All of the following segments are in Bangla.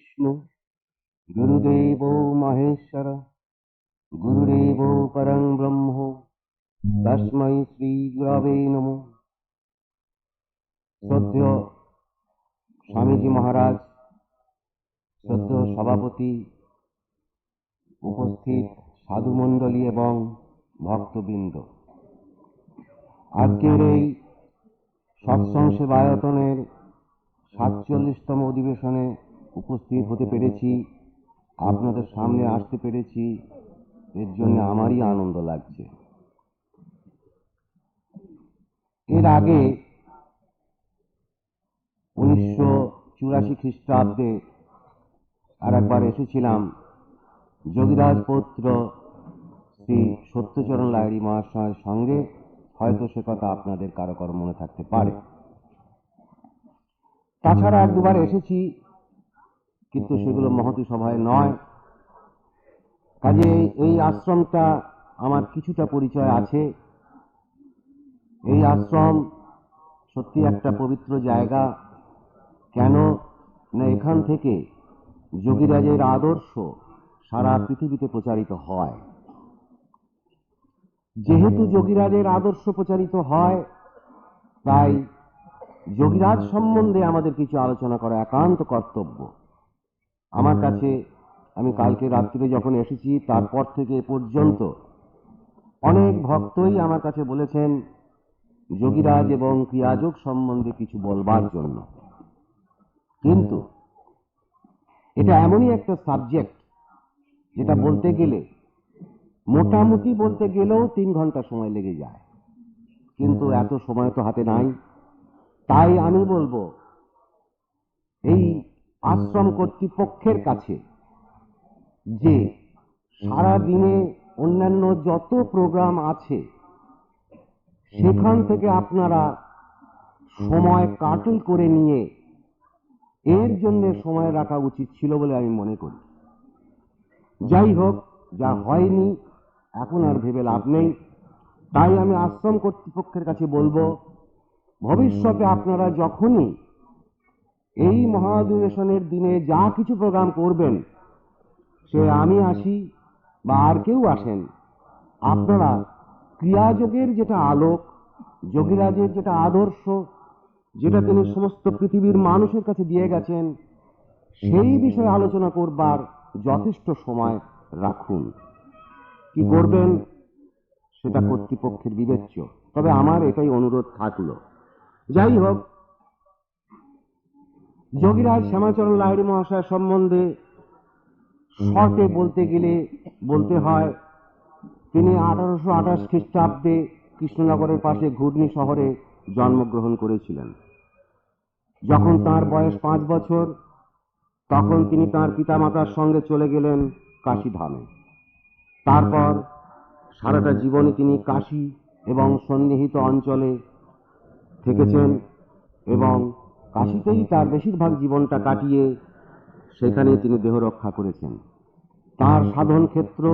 विष्णु गुरुदेवो महेश्वर गुरुदेवो परं ब्रह्म तस्मै श्री गुरवे नमः। श्रद्धेय स्वामीजी महाराज, श्रद्धेय सभापति, उपस्थित साधुमंडली एवं भक्तबृंद, आजकेर এই সৎসঙ্গ সেবায়তনের ৪৭তম অধিবেশনে উপস্থিত হতে পেরেছি, আপনাদের সামনে আসতে পেরেছি, এর জন্য আমারই আনন্দ লাগছে। এর আগে ১৯৮৪ খ্রিস্টাব্দে আর একবার এসেছিলাম যোগীরাজ পৌত্র শ্রী সত্যচরণ লাহিড়ী মহাশয়ের সঙ্গে, হয়তো সে কথা আপনাদের কারো কারো মনে থাকতে পারে। তাছাড়া এক দুবার এসেছি, কিন্তু সেগুলো মহতী সভায় নয়। কাজে এই আশ্রমটা আমার কিছুটা পরিচয় আছে। এই আশ্রম সত্যি একটা পবিত্র জায়গা। কেন না এখান থেকে যোগীরাজের আদর্শ সারা পৃথিবীতে প্রচারিত হয়। যেহেতু যোগীরাজের আদর্শ প্রচারিত হয়, তাই যোগীরাজ সম্বন্ধে আমাদের কিছু আলোচনা করা একান্ত কর্তব্য। আমার কাছে, আমি কালকে রাত্রিরে যখন এসেছি তারপর থেকে এ পর্যন্ত অনেক ভক্তই আমার কাছে বলেছেন যোগীরাজ এবং ক্রিয়াযোগ সম্বন্ধে কিছু বলবার জন্য। কিন্তু এটা এমনই একটা সাবজেক্ট যেটা বলতে গেলে, মোটামুটি বলতে গেলেও ৩ ঘন্টা সময় লেগে যায়, কিন্তু এত সময় তো হাতে নাই। তাই আমি বলবো, এই আশ্রম কর্তৃপক্ষের কাছে যে সারা দিনে অন্যান্য যত প্রোগ্রাম আছে সেখান থেকে আপনারা সময় কাটল করে নিয়ে এর জন্য সময় রাখা উচিত ছিল বলে আমি মনে করি। যাই হোক, যা হয়নি এখন আর ভেবে লাভ নেই। তাই আমি আশ্রম কর্তৃপক্ষের কাছে বলবো, ভবিষ্যতে আপনারা যখনই এই মহাধিবেশনের দিনে যা কিছু প্রোগ্রাম করবেন, সে আমি আসি বা আর কেউ আসেন, আপনারা ক্রিয়াযোগের যেটা আলোক, যোগীরাজের যেটা আদর্শ, যেটা তিনি সমস্ত পৃথিবীর মানুষের কাছে দিয়ে গেছেন, সেই বিষয়ে আলোচনা করবার যথেষ্ট সময় রাখুন। কি করবেন সেটা কর্তৃপক্ষের বিবেচ্য, তবে আমার এটাই অনুরোধ থাকলো। যাই হোক, যোগীরাজ শ্যামাচরণ লাহিড়ী মহাশয় সম্বন্ধে শর্টে বলতে গেলে বলতে হয়, তিনি ১৮২৮ খ্রিস্টাব্দে কৃষ্ণনগরের পাশে ঘূর্ণি শহরে জন্মগ্রহণ করেছিলেন। যখন তার বয়স ৫ বছর, তখন তিনি তার পিতামাতার সঙ্গে চলে গেলেন কাশীধামে। তারপর সারাটা জীবনে তিনি কাশী এবং সন্নিহিত অঞ্চলে থেকেছেন এবং কাশীতেই তার বেশিরভাগ জীবনটা কাটিয়ে সেখানেই তিনি দেহ রক্ষা করেছেন। তার সাধন ক্ষেত্র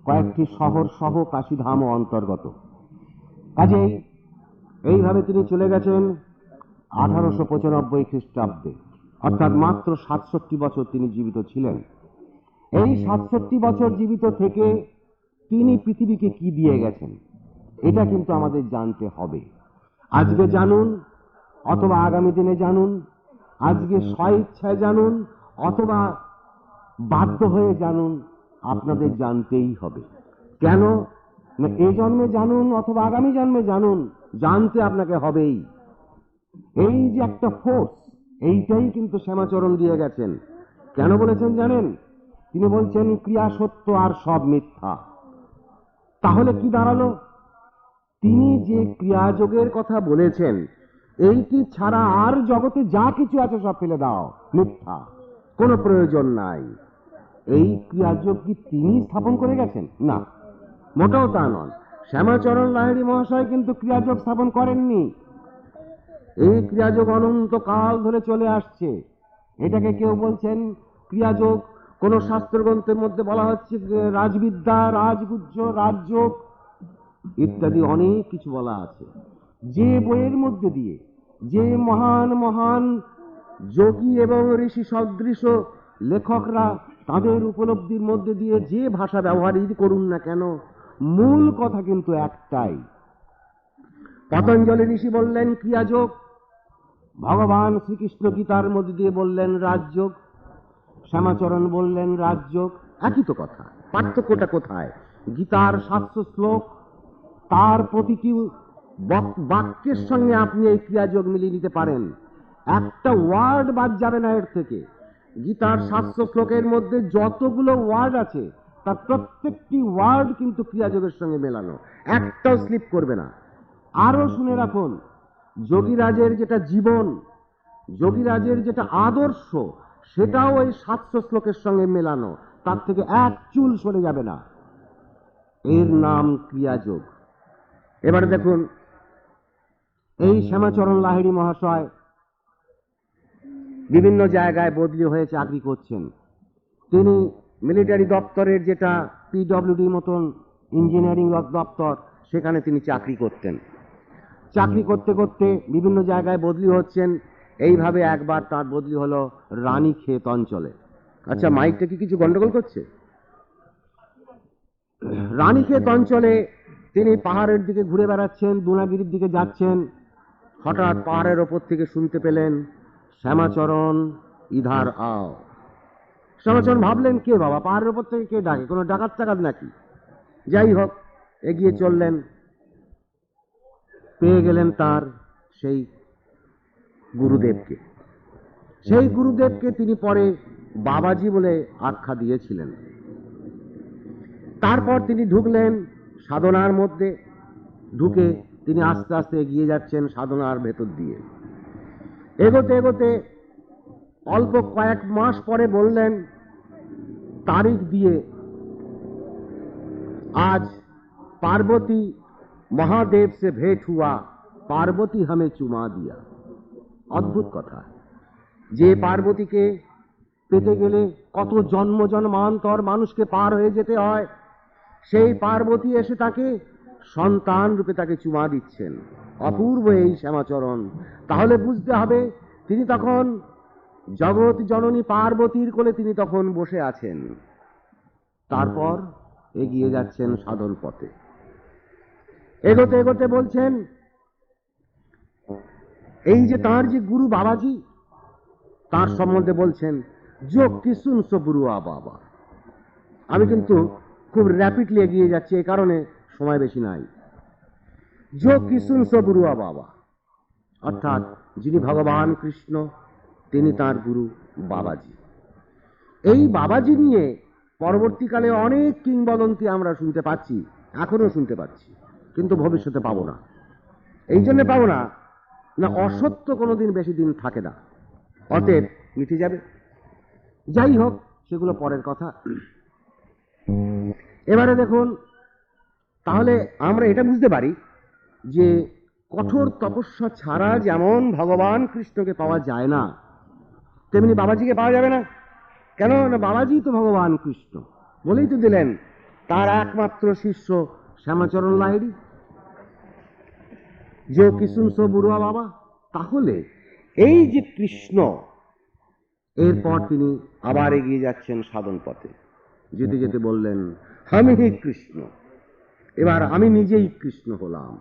কয়েকটি শহর সহ কাশীধামও অন্তর্গত। কাজেই এইভাবে তিনি চলে গেছেন ১৮৯৫ খ্রিস্টাব্দে, অর্থাৎ মাত্র ৬৭ বছর তিনি জীবিত ছিলেন। এই ৬৭ বছর জীবিত থেকে তিনি পৃথিবীকে কি দিয়ে গেছেন, এটা কিন্তু আমাদের জানতে হবে। আজকে জানুন অথবা আগামী দিনে জানুন, আজকে স্বইচ্ছায় জানুন অথবা বাধ্য হয়ে জানুন, আপনাদের জানতেই হবে। কেন না এই জন্মে জানুন অথবা আগামী জন্মে জানুন, জানতে আপনাকে হবেই। এই যে একটা ফোর্স, এইটাই কিন্তু শ্যামাচরণ দিয়ে গেছেন। কেন বলেছেন জানেন? তিনি বলছেন ক্রিয়া সত্য আর সব মিথ্যা। তাহলে কি দাঁড়ালো? তিনি যে ক্রিয়াযোগের কথা বলেছেন, এইটি ছাড়া আর জগতে যা কিছু আছে সব ফেলে দাও, মিথ্যা, কোনো প্রয়োজন নাই। এই ক্রিয়াযোগ কি তিনি স্থাপন করে গেছেন? না, মোটেও তা নন। শ্যামাচরণ লাহিড়ী মহাশয় কিন্তু ক্রিয়াযোগ স্থাপন করেননি। এই ক্রিয়াযোগ অনন্তকাল ধরে চলে আসছে। এটাকে কেউ বলছেন ক্রিয়াযোগ, কোন শাস্ত্রগ্রন্থের মধ্যে বলা হচ্ছে রাজবিদ্যা, রাজগুহ্য, রাজযোগ ইত্যাদি অনেক কিছু বলা আছে। যে বইয়ের মধ্যে দিয়ে যে মহান মহান যোগী এবং ঋষি সদৃশ লেখকরা তাদের উপলব্ধির মধ্যে দিয়ে যে ভাষা ব্যবহারই করুন না কেন, মূল কথা কিন্তু একটাই। পতঞ্জলি ঋষি বললেন ক্রিয়াযোগ, ভগবান শ্রীকৃষ্ণ গীতার মধ্যে দিয়ে বললেন রাজযোগ, শ্যামাচরণ বললেন রাজযোগ। একই তো কথা, পার্থক্যটা কোথায়? গীতার 700 শ্লোক, তার প্রতিটি বাক্যের সঙ্গে আপনি এই ক্রিয়াযোগ মিলিয়ে নিতে পারেন, একটা ওয়ার্ড বাদ যাবে না এর থেকে। গীতার 700 শ্লোকের মধ্যে যতগুলো ওয়ার্ড আছে তার প্রত্যেকটি ওয়ার্ড কিন্তু ক্রিয়াযোগের সঙ্গে মেলানো, একটাও স্লিপ করবে না। আরো শুনে রাখুন, যোগীরাজের যেটা জীবন, যোগীরাজের যেটা আদর্শ, সেটাও ওই 700 শ্লোকের সঙ্গে মেলানো, তার থেকে এক চুল সরে যাবে না। এর নাম ক্রিয়াযোগ। এবারে দেখুন, এই শ্যামাচরণ লাহিড়ী মহাশয় বিভিন্ন জায়গায় বদলি হয়ে চাকরি করছেন। তিনি মিলিটারি দপ্তরের, যেটা পিডব্লিউডি মতন ইঞ্জিনিয়ারিং দপ্তর, সেখানে তিনি চাকরি করতেন। চাকরি করতে করতে বিভিন্ন জায়গায় বদলি হচ্ছেন। এইভাবে একবার তার বদলি হলো রানীক্ষেত অঞ্চলে। আচ্ছা, মাইকটা কি কিছু গন্ডগোল করছে? রানীক্ষেত অঞ্চলে তিনি পাহাড়ের দিকে ঘুরে বেড়াচ্ছেন, দুনাগিরির দিকে যাচ্ছেন। হঠাৎ পাহাড়ের ওপর থেকে শুনতে পেলেন, শ্যামাচরণ ইধার আও। শ্যামাচরণ ভাবলেন, কে বাবা, পাহাড়ের ওপর থেকে কে ডাকে, কোনো ডাকাত টাকাত নাকি? যাই হোক, এগিয়ে চললেন, পেয়ে গেলেন তার সেই গুরুদেবকে। সেই গুরুদেবকে তিনি পরে বাবাজি বলে আখ্যা দিয়েছিলেন। তারপর তিনি ঢুকলেন সাধনার মধ্যে। ঢুকে তিনি আস্তে আস্তে এগিয়ে যাচ্ছেন সাধনার ভেতর দিয়ে। এগোতে এগোতে অল্প কয়েক মাস পরে বললেন তারিখ দিয়ে, আজ पार्वती महादेव से भेंट हुआ, पार्वती हमें चुमा दिया। অদ্ভুত কথা, যে পার্বতীকে পেতে গেলে কত জন্ম জন্মান্তর মানুষকে পার হয়ে যেতে হয়, সেই পার্বতী এসে তাকে সন্তান রূপে তাকে চুমা দিচ্ছেন। অপূর্ব এই শ্যামাচরণ। তাহলে বুঝতে হবে তিনি তখন জগৎ জননী পার্বতীর কোলে তিনি তখন বসে আছেন। তারপর এগিয়ে যাচ্ছেন সাধন পথে। এগোতে এগোতে বলছেন, এই যে তার যে গুরু বাবাজি, তার সম্বন্ধে বলছেন, जो किसुन सो बुरुआ बाबा। আমি কিন্তু খুব র্যাপিডলি এগিয়ে যাচ্ছি, এই কারণে সময় বেশি নাই। जो किसुन सो बुरुआ बाबा, অর্থাৎ যিনি ভগবান কৃষ্ণ, তিনি তার গুরু বাবাজি। এই বাবাজি নিয়ে পরবর্তীকালে অনেক কিংবদন্তি আমরা শুনতে পাচ্ছি, এখনো শুনতে পাচ্ছি, কিন্তু ভবিষ্যতে পাবো না। এই জন্য পাবো না, না অসত্য কোনোদিন বেশি দিন থাকে না, অতএব মিটে যাবে। যাই হোক, সেগুলো পরের কথা। এবারে দেখুন, তাহলে আমরা এটা বুঝতে পারি যে কঠোর তপস্যা ছাড়া যেমন ভগবান কৃষ্ণকে পাওয়া যায় না, তেমনি বাবাজিকে পাওয়া যাবে না। কেন না, বাবাজি তো ভগবান কৃষ্ণ বলেই তো দিলেন তার একমাত্র শিষ্য শ্যামাচরণ লাহিড়ী, যে কিশুন সো বুড়ুয়া বাবা। তাহলে এই যে কৃষ্ণ, এরপর তিনি আবার এগিয়ে যাচ্ছেন সাধন পথে। যেতে যেতে বললেন, আমি হি কৃষ্ণ, এবার আমি নিজেই কৃষ্ণ হলাম।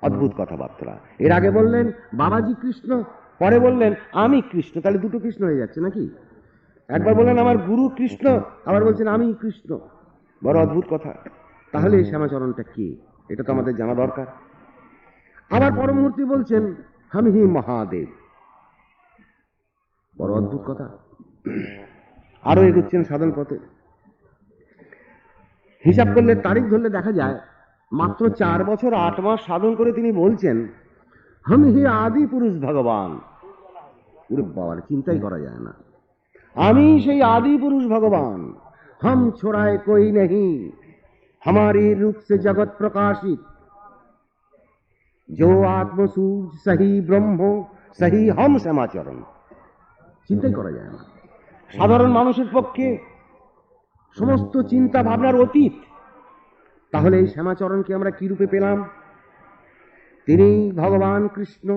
অদ্ভুত কথাবার্তা। এর আগে বললেন বাবাজি কৃষ্ণ, পরে বললেন আমি কৃষ্ণ। তাহলে দুটো কৃষ্ণ হয়ে যাচ্ছে নাকি? একবার বললেন আমার গুরু কৃষ্ণ, আবার বলছেন আমি কৃষ্ণ। বড় অদ্ভুত কথা। তাহলে এই শ্যামাচরণটা কি, এটা তো আমাদের জানা দরকার। আবার পরমূর্তি বলছেন আমি হি মহাদেব। বড় অদ্ভুত কথা। আরো এগোচ্ছেন সাধন পথে। হিসাব করলে, তারিখ ধরলে দেখা যায় মাত্র 4 বছর 8 মাস সাধন করে তিনি বলছেন हम ही आदि पुरुष भगवान। ওরে বাবার, চিন্তাই করা যায় না। আমি সেই আদি পুরুষ ভগবান। हम छोड़ाए कोई नहीं, हमारी रूप से जगत प्रकाशित, जो आत्मसूज सही ब्रह्म सही हम শ্যামাচরণ। চিন্তাই করা যায় না। সাধারণ মানুষের পক্ষে সমস্ত চিন্তা ভাবনার অতীত। তাহলে এই শ্যামাচরণকে আমরা কি রূপে পেলাম? তিনি ভগবান কৃষ্ণ,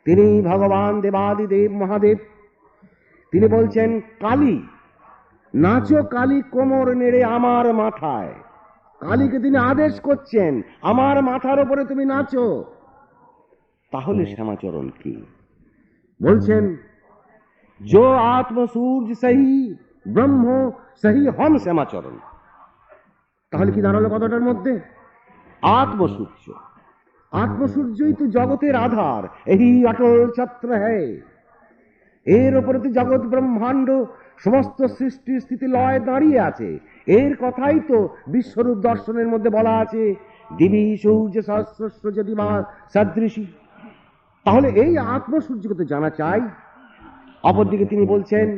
তিনি ভগবান দেবাদিদেব মহাদেব, তিনি বলছেন, কালী নাচো, কালী কোমর নেড়ে আমার মাথায়। কালীকে তিনি আদেশ করছেন, আমার মাথার উপরে তুমি নাচো। তাহলে শ্যামাচরণ কি বলছেন? जो आत्म सूर्य सही ब्रह्म सही हम শ্যামাচরণ। তাহলে কি দাঁড়ালো কথাটার মধ্যে? আত্মসূর্য, আত্মসূর্যই তো জগতের আধার, এই অটল ছত্র হ্যায়। এর উপরে তো জগৎ ব্রহ্মাণ্ড সমস্ত সৃষ্টি স্থিতি লয় দাঁড়িয়ে আছে। এর কথাই তো বিশ্বরূপ দর্শনের মধ্যে বলা আছে, দিবি সূর্য সহস্রস্র যদি মা সদৃশী। তাহলে এই আত্মসূর্যকে তো জানা চাই। অপরদিকে তিনি বলছেন,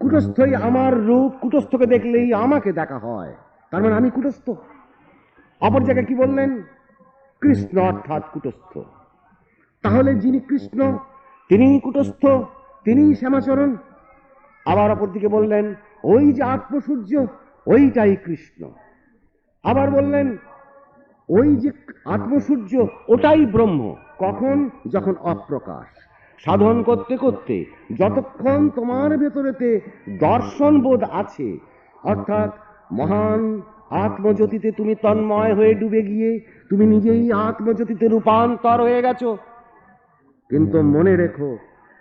কুটস্থই আমার রূপ, কুটস্থকে দেখলেই আমাকে দেখা হয়, তার মানে আমি কুটস্থ। অপর জায়গায় কি বললেন? কৃষ্ণ অর্থাৎ কুটস্থ। তাহলে যিনি কৃষ্ণ তিনিই কুটস্থ, তিনিই শ্যামাচরণ। আবার অপরদিকে বললেন, ওই যে আত্মসূর্য ওইটাই কৃষ্ণ। আবার বললেন, ওই যে আত্মসূর্য ওটাই ব্রহ্ম। কখন? যখন অপ্রকাশ। সাধন করতে করতে যতক্ষণ তোমার ভেতরেতে দর্শন বোধ আছে, অর্থাৎ মহান আত্মজ্যোতিতে তুমি তন্ময় হয়ে ডুবে গিয়ে তুমি নিজেই আত্মজ্যোতিতে রূপান্তর হয়ে গেছো, কিন্তু মনে রেখো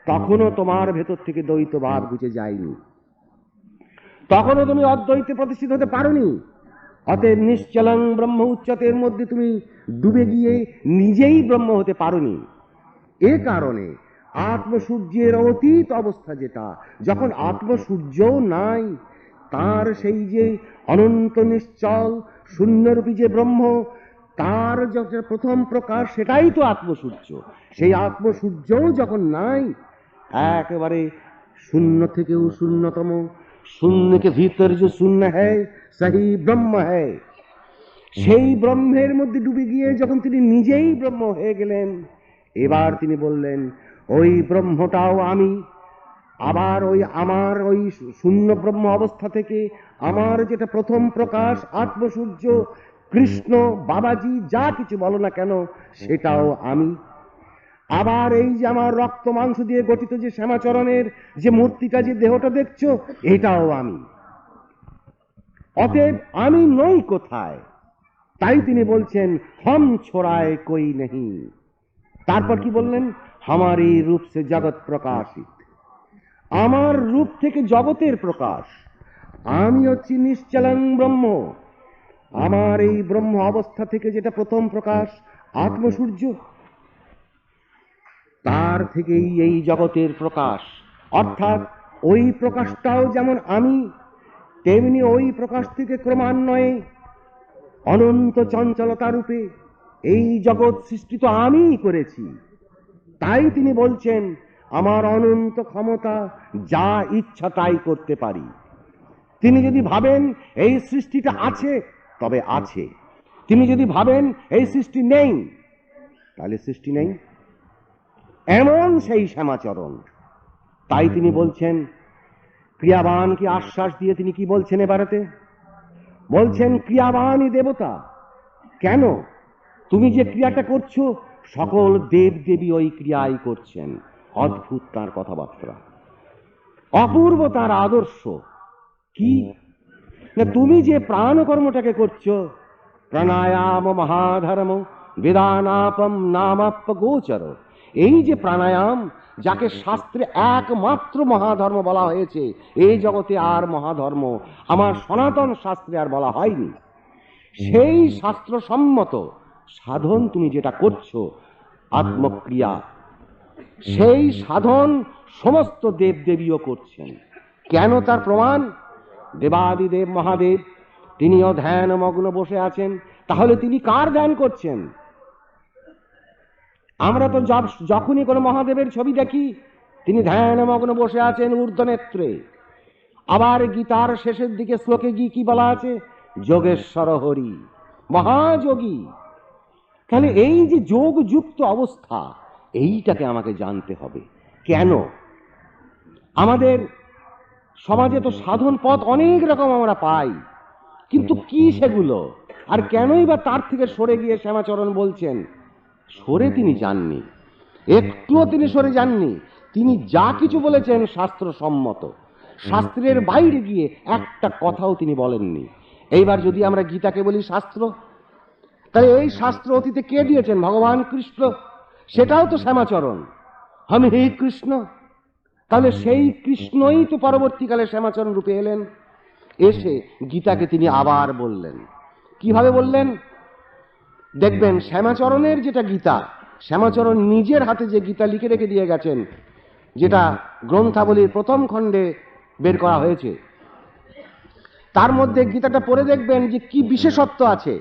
তখনও তোমার ভেতর থেকে দ্বৈত ভাব ঘুচে যায়নি, তখনও তুমি অদ্বৈতে প্রতিষ্ঠিত হতে পারোনি। অতএব নিশ্চলং ব্রহ্ম উচ্চতের মধ্যে তুমি ডুবে গিয়ে নিজেই ব্রহ্ম হতে পারোনি। এ কারণে আত্মসূর্যের অতীত অবস্থা যেটা, যখন আত্মসূর্যও নাই, তার সেই যে অনন্ত নিশ্চল শূন্যরূপী যে ব্রহ্ম, তার যে প্রথম প্রকাশ, সেটাই তো আত্মসূর্য। সেই আত্মসূর্যও যখন নাই, একেবারে শূন্য থেকেও শূন্যতম, শূন্য কে ভিতর যে শূন্য হ্যায় সেই ব্রহ্ম হ্যায়, সেই ব্রহ্মের মধ্যে ডুবে গিয়ে যখন তিনি নিজেই ব্রহ্ম হয়ে গেলেন, এবার তিনি বললেন, ওই ব্রহ্মটাও আমি। আবার ওই আমার ওই শূন্য ব্রহ্ম অবস্থা থেকে আমার যেটা প্রথম প্রকাশ আত্মসূর্য, কৃষ্ণ, বাবাজি, যা কিছু বলো না কেন, সেটাও আমি। আবার এই যে আমার রক্ত মাংস দিয়ে গঠিত যে শ্যামাচরণের যে মূর্তিটা, যে দেহটা দেখছো, এটাও আমি। অতএব আমি নই কোথায়? তাই তিনি বলছেন, হম ছোড়ায় কই নেই। তারপর কি বললেন? হামারি রূপ সে জগৎ প্রকাশিত। আমার রূপ থেকে জগতের প্রকাশ। আমি হচ্ছি নিশ্চলং ব্রহ্ম। আমার এই ব্রহ্ম অবস্থা থেকে যেটা প্রথম প্রকাশ আত্মসূর্য, তার থেকেই এই জগতের প্রকাশ। অর্থাৎ ওই প্রকাশটাও যেমন আমি, তেমনি ওই প্রকাশ থেকে ক্রমান্বয়ে অনন্ত চঞ্চলতা রূপে এই জগৎ সৃষ্টি তো আমিই করেছি। তাই তিনি বলছেন, আমার অনন্ত ক্ষমতা, যা ইচ্ছা তাই করতে পারি। তিনি যদি ভাবেন এই সৃষ্টিটা আছে, তবে আছে। তিনি যদি ভাবেন এই সৃষ্টি নেই, তাহলে সৃষ্টি নেই। এমন সেই শ্যামাচরণ। তাই তিনি বলছেন, ক্রিয়াবানকে আশ্বাস দিয়ে তিনি কি বলছেন এবারেতে? বলছেন, ক্রিয়াবানই দেবতা। কেন? তুমি যে ক্রিয়াটা করছো, সকল দেব দেবী ওই ক্রিয়াই করছেন। অদ্ভুত তার কথাবার্তা, অপূর্ব তার আদর্শ। কি না, তুমি যে প্রাণকর্মটাকে করছো, প্রাণায়াম মহাধর্ম বেদানাপম নামাপ্য গোচর, এই যে প্রাণায়াম, যাকে শাস্ত্রে একমাত্র মহাধর্ম বলা হয়েছে, এই জগতে আর মহাধর্ম আমার সনাতন শাস্ত্রে আর বলা হয়নি। সেই শাস্ত্রসম্মত সাধন তুমি যেটা করছো, আত্মক্রিয়া, সেই সাধন সমস্ত দেবদেবীও করছেন। কেন? তার প্রমাণ, দেবাদিদেব মহাদেব তিনিও ধ্যান মগ্ন বসে আছেন। তাহলে তিনি কার ধ্যান করছেন? আমরা তো যখনই কোনো মহাদেবের ছবি দেখি, তিনি ধ্যান মগ্ন বসে আছেন ঊর্ধ্বনেত্রে। আবার গীতার শেষের দিকে শ্লোকে গিয়ে কি বলা আছে? যোগেশ্বর হরি, মহাযোগী। তাহলে এই যে যোগযুক্ত অবস্থা, এইটাকে আমাকে জানতে হবে। কেন? আমাদের সমাজে তো সাধন পথ অনেক রকম আমরা পাই, কিন্তু কি সেগুলো? আর কেনই বা তার থেকে সরে গিয়ে শ্যামাচরণ বলছেন? সরে তিনি যাননি, একটুও তিনি সরে যাননি। তিনি যা কিছু বলেছেন শাস্ত্রসম্মত, শাস্ত্রের বাইরে গিয়ে একটা কথাও তিনি বলেননি। এইবার যদি আমরা গীতাকে বলি শাস্ত্র, তাহলে এই শাস্ত্র অতীতে কে দিয়েছেন? ভগবান কৃষ্ণ। সেটাও তো শ্যামাচরণ, আমি হে কৃষ্ণ। তাহলে সেই কৃষ্ণই তো পরবর্তীকালে শ্যামাচরণ রূপে এলেন, এসে গীতাকে তিনি আবার বললেন। কিভাবে বললেন? দেখবেন শ্যামাচরণের যেটা গীতা, শ্যামাচরণ নিজের হাতে যে গীতা লিখে রেখে দিয়ে গেছেন, যেটা গ্রন্থাবলীর প্রথম খণ্ডে বের করা হয়েছে, তার মধ্যে গীতাটা পড়ে দেখবেন যে কি বিশেষত্ব আছে।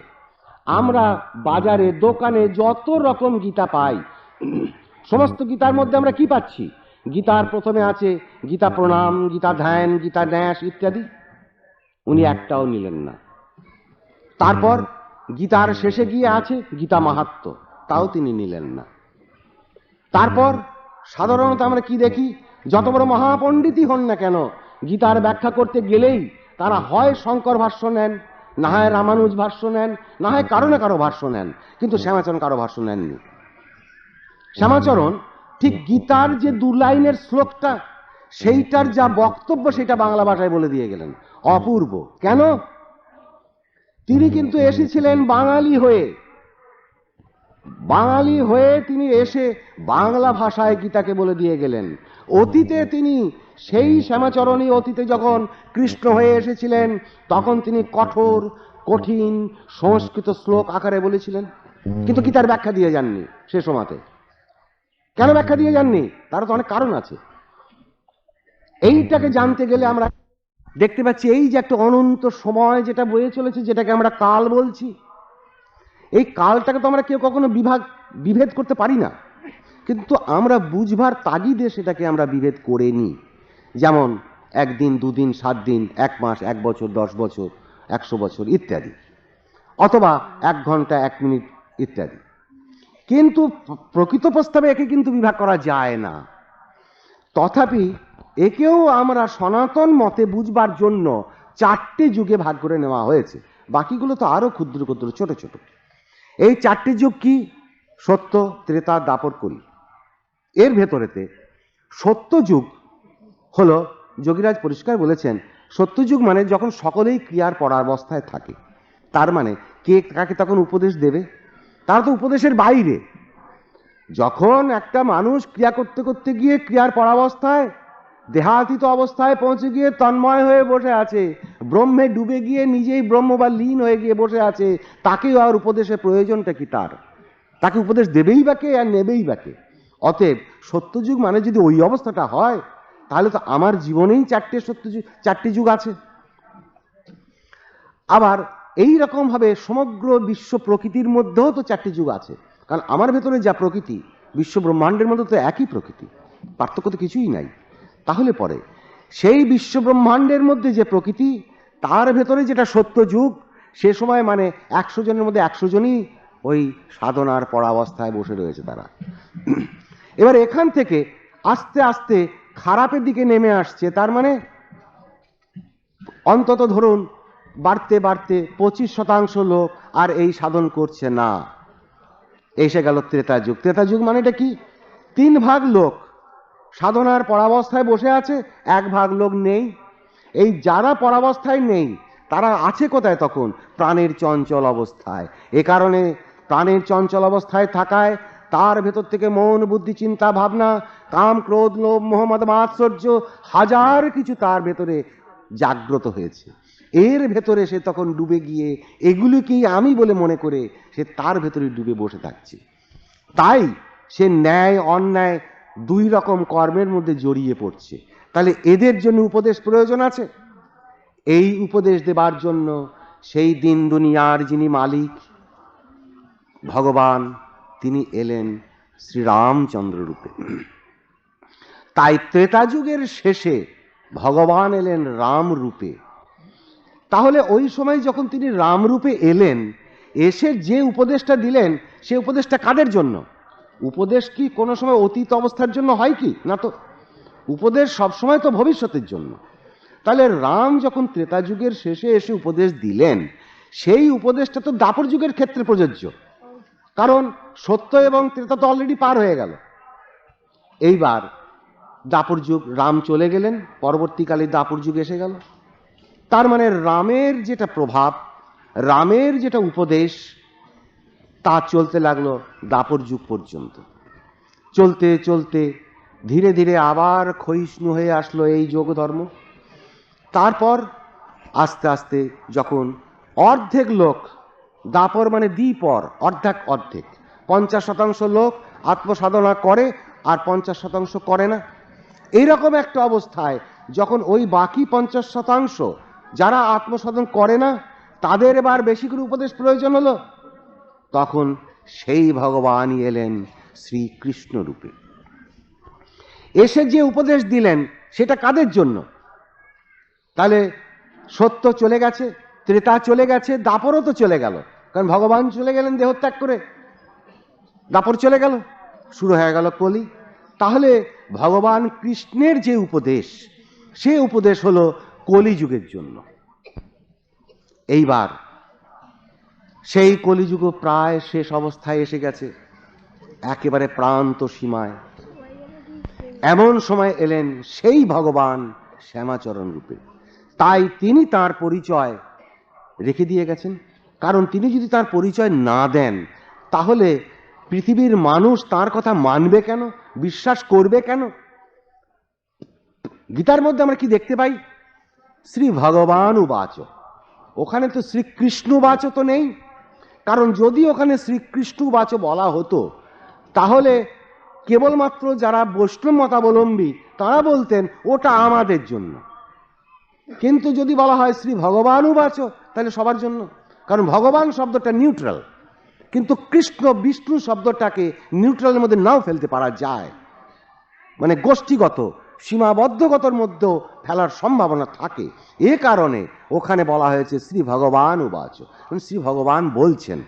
আমরা বাজারে দোকানে যত রকম গীতা পাই, সমস্ত গীতার মধ্যে আমরা কি পাচ্ছি? গীতার প্রথমে আছে গীতা প্রণাম, গীতা ধ্যান, গীতা ন্যাস ইত্যাদি। উনি একটাও নিলেন না। তারপর গীতার শেষে গিয়ে আছে গীতা মাহাত্ম্য, তাও তিনি নিলেন না। তারপর সাধারণত আমরা কি দেখি? যত বড় মহাপণ্ডিতই হন না কেন, গীতার ব্যাখ্যা করতে গেলেই তারা হয় শঙ্কর ভাষ্য নেন, না হয় রামানুজ ভাষ্য নেন, না হয় কারো না কারো ভাষ্য নেন, কিন্তু শ্যামাচরণ কারো ভাষ্য নেননি। শ্যামাচরণ ঠিক গীতার যে 2 লাইনের শ্লোকটা, সেইটার যা বক্তব্য সেটা বাংলা ভাষায় বলে দিয়ে গেলেন। অপূর্ব। কেন? তিনি কিন্তু এসেছিলেন বাঙালি হয়ে, বাঙালি হয়ে তিনি এসে বাংলা ভাষায় গীতাকে বলে দিয়ে গেলেন। অতীতে তিনি সেই শ্যামাচরণই অতীতে যখন কৃষ্ণ হয়ে এসেছিলেন, তখন তিনি কঠোর কঠিন সংস্কৃত শ্লোক আকারে বলেছিলেন, কিন্তু গীতার ব্যাখ্যা দিয়ে যাননি সে সময়তে। কেন ব্যাখ্যা দিয়ে যাননি? তার তো অনেক কারণ আছে। এইটাকে জানতে গেলে আমরা দেখতে পাচ্ছি এই যে একটা অনন্ত সময় যেটা বয়ে চলেছে, যেটাকে আমরা কাল বলছি, এই কালটাকে তো আমরা কেউ কখনো বিভেদ করতে পারি না, কিন্তু আমরা বুঝবার তাগিদে সেটাকে আমরা বিভেদ করে নিই। যেমন 1 দিন, 2 দিন, 7 দিন, 1 মাস, 1 বছর, 10 বছর, 100 বছর ইত্যাদি, অথবা 1 ঘন্টা, 1 মিনিট ইত্যাদি। কিন্তু প্রকৃত প্রস্তাবে একে কিন্তু বিভাগ করা যায় না। তথাপি একেও আমরা সনাতন মতে বুঝবার জন্য 4টে যুগে ভাগ করে নেওয়া হয়েছে। বাকিগুলো তো আরো ক্ষুদ্র ক্ষুদ্র ছোট ছোট। এই 4টে যুগ কি? সত্য, ত্রেতা, দাপর, কলি। এর ভেতরেতে সত্যযুগ হলো, যোগীরাজ পরিষ্কার বলেছেন, সত্যযুগ মানে যখন সকলেই ক্রিয়ার পরাবস্থায় থাকে। তার মানে কে কাকে তখন উপদেশ দেবে? তারা তো উপদেশের বাইরে। যখন একটা মানুষ ক্রিয়া করতে করতে গিয়ে ক্রিয়ার পরাবস্থায়, দেহাতীত অবস্থায় পৌঁছে গিয়ে তন্ময় হয়ে বসে আছে, ব্রহ্মে ডুবে গিয়ে নিজেই ব্রহ্ম বা লীন হয়ে গিয়ে বসে আছে, তাকেও আর উপদেশের প্রয়োজনটা কি? তাকে উপদেশ দেবেই বা কে আর নেবেই বা কে? অতএব সত্যযুগ মানে যদি ওই অবস্থাটা হয়, তাহলে তো আমার জীবনেই 4টে যুগ আছে। আবার এই রকম ভাবে সমগ্র বিশ্ব প্রকৃতির মধ্যেও তো 4টে যুগ আছে। কারণ আমার ভেতরে যা প্রকৃতি, বিশ্ব ব্রহ্মাণ্ডের মধ্যে তো একই প্রকৃতি, পার্থক্য তো কিছুই নাই। তাহলে পরে সেই বিশ্ব ব্রহ্মাণ্ডের মধ্যে যে প্রকৃতি, তার ভেতরে যেটা সত্য যুগ, সে সময় মানে 100 জনের মধ্যে 100 জনই ওই সাধনার পরাবস্থায় বসে রয়েছে তারা। এবার এখান থেকে আস্তে আস্তে খারাপের দিকে নেমে আসছে। তার মানে অন্তত ধরুন বাড়তে বাড়তে 25% লোক আর এই সাধন করছে না। এসে গেল ত্রেতা যুগ। ত্রেতা যুগ মানে এটা কি? 3 ভাগ লোক সাধনার পরাবস্থায় বসে আছে, 1 ভাগ লোক নেই। এই যারা পরাবস্থায় নেই তারা আছে কোথায় তখন? প্রাণের চঞ্চল অবস্থায়। এ কারণে প্রাণের চঞ্চল অবস্থায় থাকায় তার ভেতর থেকে মন, বুদ্ধি, চিন্তা, ভাবনা, কাম, ক্রোধ, লোভ, মোহ, মদ, মাৎসর্য, হাজার কিছু তার ভেতরে জাগ্রত হয়েছে। এর ভেতরে সে তখন ডুবে গিয়ে এগুলিকেই আমি বলে মনে করে সে তার ভেতরে ডুবে বসে থাকছে। তাই সে ন্যায় অন্যায় 2 রকম কর্মের মধ্যে জড়িয়ে পড়ছে। তাহলে এদের জন্য উপদেশ প্রয়োজন আছে। এই উপদেশ দেবার জন্য সেই দিন দুনিয়ার যিনি মালিক ভগবান, তিনি এলেন শ্রীরামচন্দ্র রূপে। তাই ত্রেতা যুগের শেষে ভগবান এলেন রাম রূপে। তাহলে ওই সময় যখন তিনি রাম রূপে এলেন, এসে যে উপদেশটা দিলেন, সে উপদেশটা কাদের জন্য? উপদেশ কি কোনো সময় অতীত অবস্থার জন্য হয় কি? না তো। উপদেশ সবসময় তো ভবিষ্যতের জন্য। তাহলে রাম যখন ত্রেতা যুগের শেষে এসে উপদেশ দিলেন, সেই উপদেশটা তো দাপর যুগের ক্ষেত্রে প্রযোজ্য, কারণ সত্য এবং ত্রেতা তো অলরেডি পার হয়ে গেল। এইবার দাপর যুগ, রাম চলে গেলেন, পরবর্তীকালে দাপর যুগ এসে গেল। তার মানে রামের যেটা প্রভাব, রামের যেটা উপদেশ, তা চলতে লাগলো দাপর যুগ পর্যন্ত। চলতে চলতে ধীরে ধীরে আবার ক্ষয়িষ্ণু হয়ে আসলো এই যোগ ধর্ম। তারপর আস্তে আস্তে যখন অর্ধেক লোক, দাপর মানে দ্বিপর, অর্ধেক অর্ধেক, 50% লোক আত্মসাধনা করে আর 50% করে না, এইরকম একটা অবস্থায় যখন ওই বাকি 50% যারা আত্মসাধন করে না তাদের এবার বেশি করে উপদেশ প্রয়োজন হলো, তখন সেই ভগবানই এলেন শ্রীকৃষ্ণ রূপে। এসে যে উপদেশ দিলেন সেটা কাদের জন্য? তাহলে সত্য চলে গেছে, ত্রেতা চলে গেছে, দাপরও তো চলে গেল, কারণ ভগবান চলে গেলেন দেহত্যাগ করে, দাপর চলে গেল, শুরু হয়ে গেল কলি। তাহলে ভগবান কৃষ্ণের যে উপদেশ, সে উপদেশ হলো কলিযুগের জন্য। এইবার সেই কলিযুগ প্রায় শেষ অবস্থায় এসে গেছে, একেবারে প্রান্ত সীমায়। এমন সময় এলেন সেই ভগবান শ্যামাচরণ রূপে। তাই তিনি তার পরিচয় রেখে দিয়ে গেছেন, কারণ তিনি যদি তার পরিচয় না দেন তাহলে পৃথিবীর মানুষ তার কথা মানবে কেন, বিশ্বাস করবে কেন? গীতার মধ্যে আমরা কি দেখতে পাই? শ্রী ভগবান উবাচ, ওখানে তো শ্রীকৃষ্ণ বাচ তো নেই, কারণ যদি ওখানে শ্রীকৃষ্ণ বাচ বলা হতো তাহলে কেবলমাত্র যারা বৈষ্ণব মতাবলম্বী তারা বলতেন ওটা আমাদের জন্য, কিন্তু যদি বলা হয় শ্রী ভগবান উবাচ তাহলে সবার জন্য, কারণ ভগবান শব্দটা নিউট্রাল, কিন্তু কৃষ্ণ বিষ্ণু শব্দটাকে নিউট্রালের মধ্যে নাও ফেলতে পারা যায়, মানে গোষ্ঠীগত সীমাবদ্ধগতর মধ্যেও ফেলার সম্ভাবনা থাকে। এ কারণে ওখানে বলা হয়েছে শ্রী ভগবান উবাচ, শ্রী ভগবান বলছেন।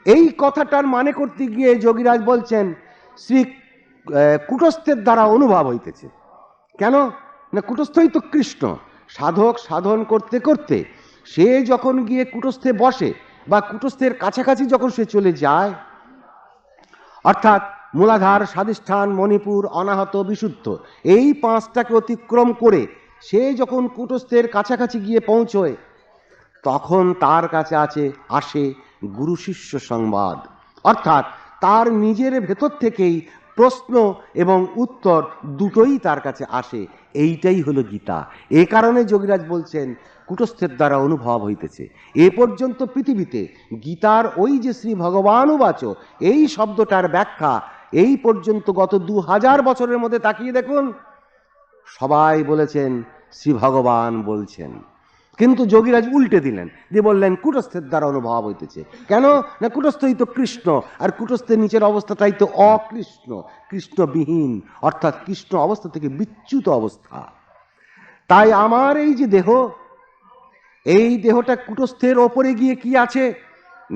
এই কথাটার মানে করতে গিয়ে যোগীরাজ বলছেন শ্রী কুটস্থের দ্বারা অনুভব হইতেছে। কেন না, কুটস্থই তো কৃষ্ণ। সাধক সাধন করতে করতে সে যখন গিয়ে কুটস্থে বসে বা কুটস্থের কাছাকাছি যখন সে চলে যায়, অর্থাৎ মূলাধার, স্বাধিষ্ঠান, মণিপুর, অনাহত, বিশুদ্ধ, এই পাঁচটাকে অতিক্রম করে সে যখন কুটস্থের কাছাকাছি গিয়ে পৌঁছয়, তখন তার কাছে আসে গুরু শিষ্য সংবাদ, অর্থাৎ তার নিজের ভেতর থেকেই প্রশ্ন এবং উত্তর দুটোই তার কাছে আসে। এইটাই হলো গীতা। এ কারণে যোগীরাজ বলছেন কুটস্থের দ্বারা অনুভব হইতেছে। এ পর্যন্ত পৃথিবীতে গীতার ওই যে শ্রী ভগবান উবাচ এই শব্দটার ব্যাখ্যা এই পর্যন্ত গত 2000 বছরের মধ্যে তাকিয়ে দেখুন, সবাই বলেছেন শ্রী ভগবান বলছেন, কিন্তু যোগীরাজ উল্টে দিলেন, দিয়ে বললেন কুটস্থের দ্বারা অনুভব হইতেছে। কেন না, কুটস্থই তো কৃষ্ণ, আর কুটস্থের নিচের অবস্থাটাই তো অকৃষ্ণ, কৃষ্ণবিহীন, অর্থাৎ কৃষ্ণ অবস্থা থেকে বিচ্যুত অবস্থা। তাই আমার এই যে দেহ, এই দেহটা কুটস্থের ওপরে গিয়ে কি আছে?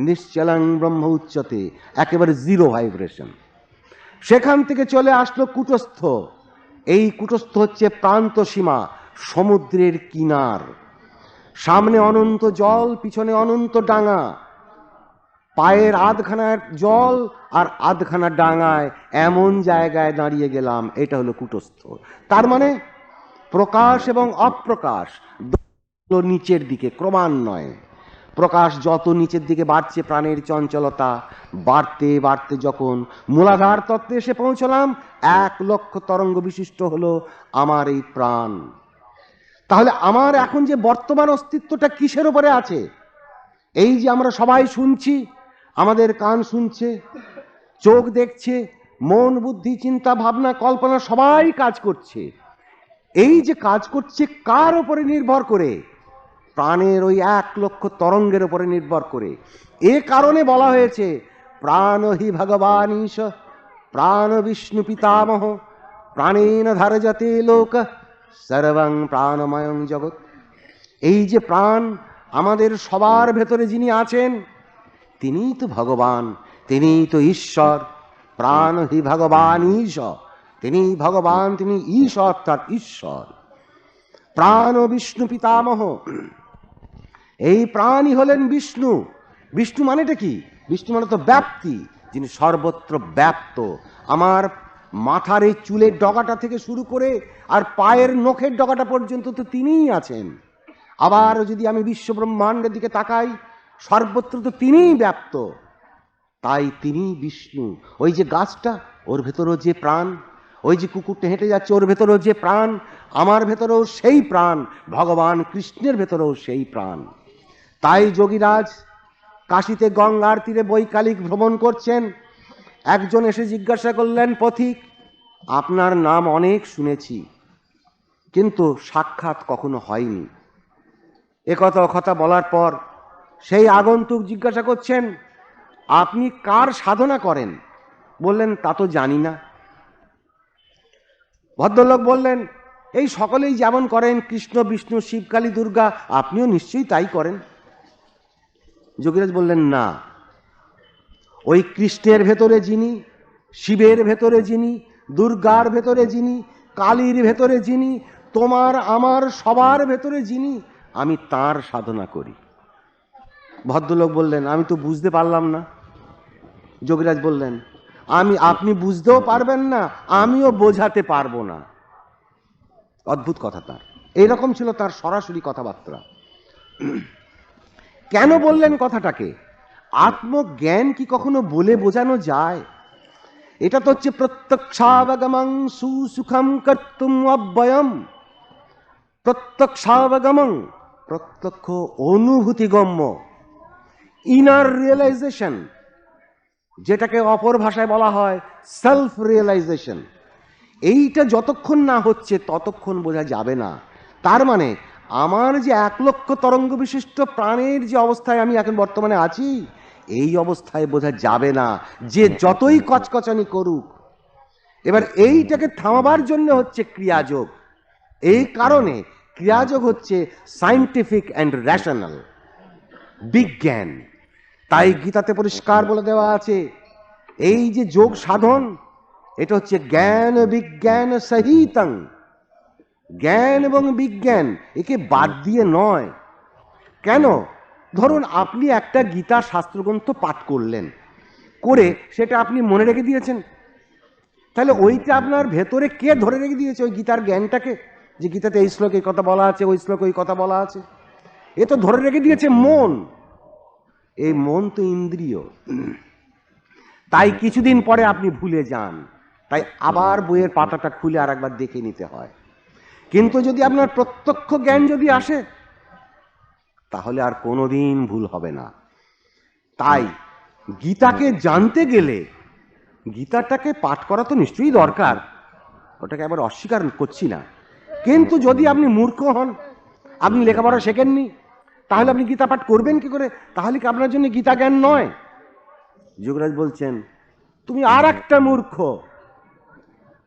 নিশ্চলং ব্রহ্ম উচ্চতে, একেবারে জিরো ভাইব্রেশন। সেখান থেকে চলে আসলো কুটস্থ। এই কুটস্থ হচ্ছে প্রান্ত সীমা, সমুদ্রের কিনার, সামনে অনন্ত জল, পিছনে অনন্ত ডাঙা, পায়ের আধখানার জল আর আধখানা ডাঙায় এমন জায়গায় দাঁড়িয়ে গেলাম, এটা হলো কুটস্থ। তার মানে প্রকাশ এবং অপ্রকাশ নিচের দিকে ক্রমান্বয়ে, প্রকাশ যত নিচের দিকে বাড়ছে, প্রাণের চঞ্চলতা বাড়তে বাড়তে যখন মূলাধার তত্ত্বে এসে পৌঁছলাম, 1 লক্ষ তরঙ্গ বিশিষ্ট হলো আমার এই প্রাণ। তাহলে আমার এখন যে বর্তমান অস্তিত্বটা কিসের উপরে আছে? এই যে আমরা সবাই শুনছি, আমাদের কান শুনছে, চোখ দেখছে, মন বুদ্ধি চিন্তা ভাবনা কল্পনা সবাই কাজ করছে। এই যে কাজ করছে কার উপরে নির্ভর করে? প্রাণের ওই 1 লক্ষ তরঙ্গের উপরে নির্ভর করে। এ কারণে বলা হয়েছে প্রাণ হি ভগবান ঈশ, প্রাণ বিষ্ণু পিতামহ, প্রাণেন ধারজতে লোক সর্বং প্রাণময়ং জগৎ। এই যে প্রাণ আমাদের সবার ভেতরে যিনি আছেন, তিনিই তো ভগবান, তিনিই তো ঈশ্বর। প্রাণ হি ভগবান ঈশ, তিনি ভগবান, তিনি ঈশ অর্থাৎ ঈশ্বর। প্রাণ বিষ্ণু পিতামহ, এই প্রাণই হলেন বিষ্ণু। বিষ্ণু মানেটা কি? বিষ্ণু মানে তো ব্যাপ্তি, যিনি সর্বত্র ব্যাপ্ত। আমার মাথার এই চুলের ডগাটা থেকে শুরু করে আর পায়ের নখের ডগাটা পর্যন্ত তো তিনিই আছেন। আবার যদি আমি বিশ্ব ব্রহ্মাণ্ডের দিকে তাকাই, সর্বত্র তো তিনিই ব্যাপ্ত। তাই তিনি বিষ্ণু। ওই যে গাছটা, ওর ভেতরেও যে প্রাণ, ওই যে কুকুরটা হেঁটে যাচ্ছে, ওর ভেতরেও যে প্রাণ, আমার ভেতরেও সেই প্রাণ, ভগবান কৃষ্ণের ভেতরেও সেই প্রাণ। তাই যোগীরাজ কাশীতে গঙ্গার তীরে বৈকালিক ভ্রমণ করছেন। একজন এসে জিজ্ঞাসা করলেন, পথিক, আপনার নাম অনেক শুনেছি, কিন্তু সাক্ষাৎ কখনো হয়নি। কথা বলার পর সেই আগন্তুক জিজ্ঞাসা করছেন, আপনি কার সাধনা করেন? বললেন, তা তো জানি না। ভদ্রলোক বললেন, এই সকলেই যেমন করেন, কৃষ্ণ, বিষ্ণু, শিব, কালী, দুর্গা, আপনিও নিশ্চয়ই তাই করেন। যোগীরাজ বললেন, না, ওই কৃষ্ণের ভেতরে যিনি, শিবের ভেতরে যিনি, দুর্গার ভেতরে যিনি, কালীর ভেতরে যিনি, তোমার আমার সবার ভেতরে যিনি, আমি তার সাধনা করি। ভদ্রলোক বললেন, আমি তো বুঝতে পারলাম না। যোগীরাজ বললেন, আপনি বুঝতেও পারবেন না, আমিও বোঝাতে পারবো না। অদ্ভুত কথা তার, এইরকম ছিল তার সরাসরি কথাবার্তা। কেন বললেন কথাটাকে? আত্মজ্ঞান কি কখনো বলে বোঝানো যায়? এটা তো হচ্ছে প্রত্যক্ষাবগমং সুসুখম কর্তুম অব্যয়ম। প্রত্যক্ষাবগমং, প্রত্যক্ষ অনুভূতিগম্য, ইনার রিয়েলাইজেশন, যেটাকে অপর ভাষায় বলা হয় সেলফ রিয়েলাইজেশন। এইটা যতক্ষণ না হচ্ছে ততক্ষণ বোঝা যাবে না। তার মানে আমার যে 1,00,000 তরঙ্গ বিশিষ্ট প্রাণের যে অবস্থায় আমি এখন বর্তমানে আছি, এই অবস্থায় বোঝা যাবে না, যে যতই কচকচানি করুক। এবার এইটাকে থামাবার জন্য হচ্ছে ক্রিয়াযোগ। এই কারণে ক্রিয়াযোগ হচ্ছে সায়েন্টিফিক অ্যান্ড রেশনাল, বিজ্ঞান। তাই গীতাতে পরিষ্কার বলে দেওয়া আছে, এই যে যোগ সাধন, এটা হচ্ছে জ্ঞান বিজ্ঞান সহিতং। জ্ঞান এবং বিজ্ঞান, একে বাদ দিয়ে নয়। কেন? ধরুন আপনি একটা গীতা শাস্ত্রগ্রন্থ পাঠ করলেন, করে সেটা আপনি মনে রেখে দিয়েছেন, তাহলে ওইটা আপনার ভেতরে কে ধরে রেখে দিয়েছে? ওই গীতার জ্ঞানটাকে, যে গীতাতে এই শ্লোকে এই কথা বলা আছে, ওই শ্লোকে ওই কথা বলা আছে, এ তো ধরে রেখে দিয়েছে মন। এই মন তো ইন্দ্রিয়, তাই কিছুদিন পরে আপনি ভুলে যান, তাই আবার বইয়ের পাতাটা খুলে আর একবার দেখে নিতে হয়। কিন্তু যদি আপনার প্রত্যক্ষ জ্ঞান যদি আসে, তাহলে আর কোনোদিন ভুল হবে না। তাই গীতাকে জানতে গেলে গীতাটাকে পাঠ করা তো নিশ্চয়ই দরকার, ওটাকে আবার অস্বীকার করছি না। কিন্তু যদি আপনি মূর্খ হন, আপনি লেখাপড়া শেখেননি, তাহলে আপনি গীতা পাঠ করবেন কি করে? তাহলে কি আপনার জন্য গীতা জ্ঞান নয়? যোগরাজ বলছেন, তুমি আর একটা মূর্খ।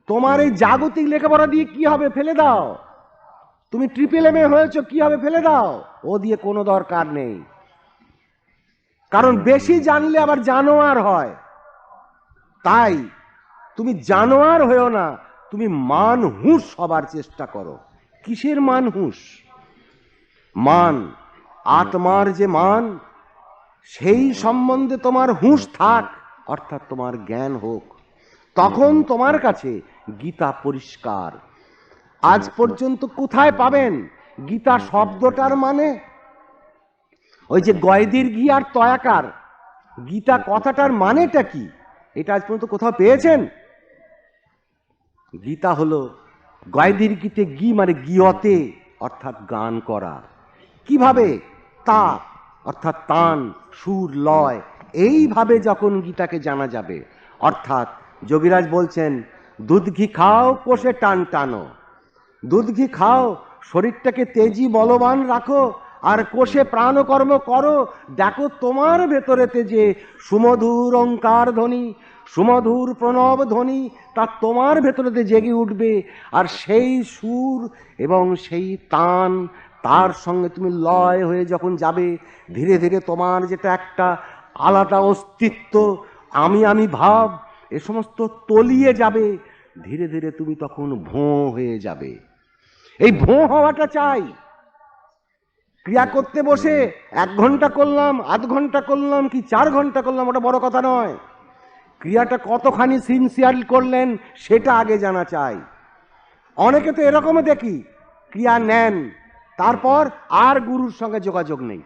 তোমার এই জাগতিক লেখাপড়া দিয়ে কি হবে? ফেলে দাও। তুমি ট্রিপল MA হয়েছো, কি হবে? ফেলে দাও। ও দিয়ে কোনো দরকার নেই। কারণ বেশি জানলে আবার জানোয়ার হয়। তাই তুমি জানোয়ার হয়েও না, তুমি মানহুঁস হবার চেষ্টা করো। কিসের মানহুঁস? মান, আত্মার যে মান, সেই সম্বন্ধে তোমার হুঁশ থাক, অর্থাৎ তোমার জ্ঞান হোক। তখন তোমার কাছে গীতা পরিষ্কার। আজ পর্যন্ত কোথায় পাবেন গীতা শব্দটার মানে? ওই যে গয়দীর ঘি আর তয়াকার, গীতা কথাটার মানেটা কি, এটা আজ পর্যন্ত কোথাও পেয়েছেন? গীতা হলো গয়দীর গীতে, গি মানে গিয়তে, অর্থাৎ গান করা। কিভাবে? তা অর্থাৎ তান, সুর, লয়, এইভাবে যখন গীতাকে জানা যাবে। অর্থাৎ যোগীরাজ বলছেন, দুধ ঘি খাও, কোষে টান টানো। দুধ ঘি খাও, শরীরটাকে তেজি বলবান রাখো, আর কোষে প্রাণকর্ম করো। দেখো তোমার ভেতরেতে যে সুমধুর ওঙ্কার ধ্বনি, সুমধুর প্রণব ধ্বনি, তা তোমার ভেতরেতে জেগে উঠবে। আর সেই সুর এবং সেই তান, তার সঙ্গে তুমি লয় হয়ে যখন যাবে, ধীরে ধীরে তোমার যেটা একটা আলাদা অস্তিত্ব, আমি আমি ভাব, এ সমস্ত তলিয়ে যাবে। ধীরে ধীরে তুমি তখন ভোঁ হয়ে যাবে। এই ভোঁ হওয়াটা চাই। ক্রিয়া করতে বসে 1 ঘন্টা করলাম, আধ ঘন্টা করলাম, কি 4 ঘন্টা করলাম, ওটা বড় কথা নয়। ক্রিয়াটা কতখানি সিনসিয়ার করলেন সেটা আগে জানা চাই। অনেকে তো এরকমও দেখি, ক্রিয়া নেন, তারপর আর গুরুর সঙ্গে যোগাযোগ নেই।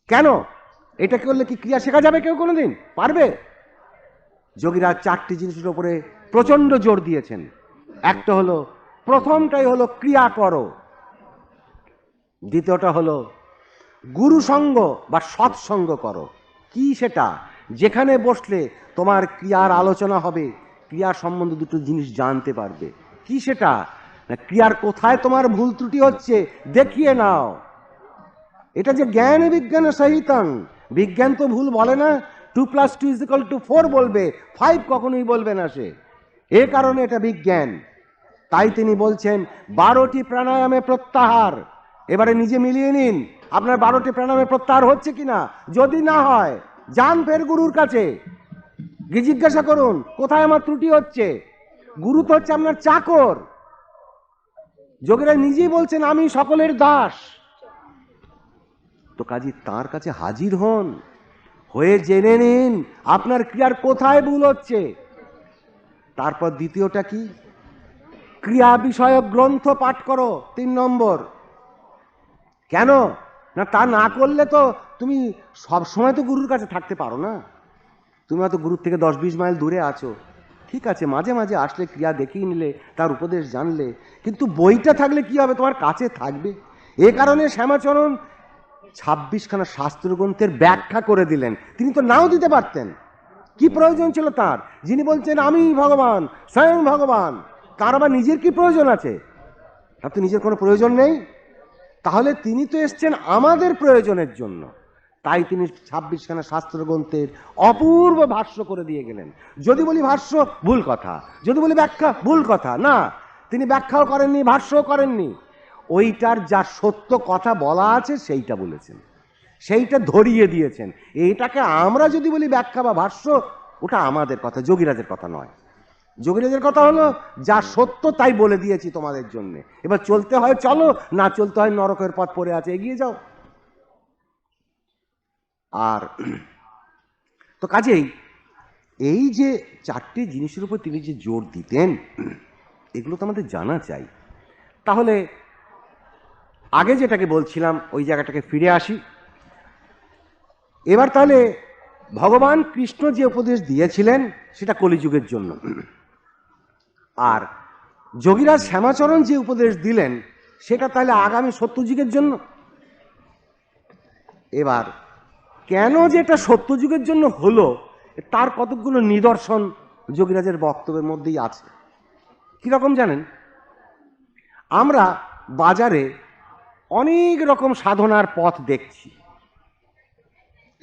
কেন? এটা করলে কি ক্রিয়া শেখা যাবে কেউ কোনোদিন? পারবে? যোগীরা চারটি জিনিসের উপরে প্রচন্ড জোর দিয়েছেন। একটা হলো, প্রথমটাই হলো ক্রিয়া করো, দ্বিতীয়টা হলো গুরু সঙ্গ বা সৎসঙ্গ করো। কি সেটা? যেখানে বসলে তোমার ক্রিয়ার আলোচনা হবে, ক্রিয়া সম্বন্ধে দুটো জিনিস জানতে পারবে। কি সেটা? না, ক্রিয়ার কোথায় তোমার ভুল ত্রুটি হচ্ছে দেখিয়ে নাও। এটা যে জ্ঞান বিজ্ঞান সহিতং, বিজ্ঞান তো ভুল বলে না। 2+2=4 বলবে, 5 কখনোই বলবে না সে। এ কারণে এটা বিজ্ঞান। তাই তিনি বলছেন 12টি প্রাণায়ামে প্রত্যাহার। এবারে নিজে মিলিয়ে নিন আপনার 12টি প্রাণায়ামে প্রত্যাহার হচ্ছে কিনা। যদি না হয়, যান ফের গুরুর কাছে, গিয়ে জিজ্ঞাসা করুন কোথায় আমার ত্রুটি হচ্ছে। গুরু তো হচ্ছে আপনার চাকর। যোগীরা নিজেই বলছেন আমি সকলের দাস। তো কাজী তার কাছে হাজির হন, হয়ে জেনে নিন আপনার ক্রিয়ার কোথায় ভুল হচ্ছে। তারপর দ্বিতীয়টা কি? ক্রিয়া বিষয়ক গ্রন্থ পাঠ করো, 3 নম্বর। কেন না, তা না করলে তো তুমি সব সময় তো গুরুর কাছে থাকতে পারো না। তুমি হয়তো গুরুর থেকে 10-20 মাইল দূরে আছো, ঠিক আছে, মাঝে মাঝে আসলে ক্রিয়া দেখিয়ে নিলে, তার উপদেশ জানলে, কিন্তু বইটা থাকলে কি হবে, তোমার কাছে থাকবে। এ কারণে শ্যামাচরণ 26খানা শাস্ত্রগ্রন্থের ব্যাখ্যা করে দিলেন। তিনি তো নাও দিতে পারতেন, কি প্রয়োজন ছিল তার? যিনি বলছেন আমি ভগবান, স্বয়ং ভগবান, তার আবার নিজের কি প্রয়োজন আছে? তার তো নিজের কোনো প্রয়োজন নেই। তাহলে তিনি তো এসছেন আমাদের প্রয়োজনের জন্য। তাই তিনি 26খানা শাস্ত্রগ্রন্থের অপূর্ব ভাষ্য করে দিয়ে গেলেন। যদি বলি ভাষ্য, ভুল কথা। যদি বলি ব্যাখ্যা, ভুল কথা। না, তিনি ব্যাখ্যাও করেননি, ভাষ্যও করেননি। ওইটার যা সত্য কথা বলা আছে সেইটা বলেছেন, সেইটা ধরিয়ে দিয়েছেন। এইটাকে আমরা যদি বলি ব্যাখ্যা বা ভাষ্য, ওটা আমাদের কথা, যোগীরাজের কথা নয়। যোগীরাজের কথা হলো যা সত্য তাই বলে দিয়েছি তোমাদের জন্য। এবার চলতে হয় চলো, না চলতে হয় নরকের পথ পড়ে আছে, এগিয়ে যাও। আর তো কাজেই এই যে 4টি জিনিসের উপর তিনি যে জোর দিতেন, এগুলো তো আমাদের জানা চাই। তাহলে আগে যেটাকে বলছিলাম ওই জায়গাটাকে ফিরে আসি। এবার তাহলে ভগবান কৃষ্ণ যে উপদেশ দিয়েছিলেন সেটা কলিযুগের জন্য, আর যোগীরাজ শ্যামাচরণ যে উপদেশ দিলেন সেটা তাহলে আগামী সত্যযুগের জন্য। এবার কেন যেটা সত্যযুগের জন্য হলো, তার কতগুলো নিদর্শন যোগীরাজের বক্তব্যের মধ্যেই আছে। কিরকম জানেন? আমরা বাজারে অনেক রকম সাধনার পথ দেখছি,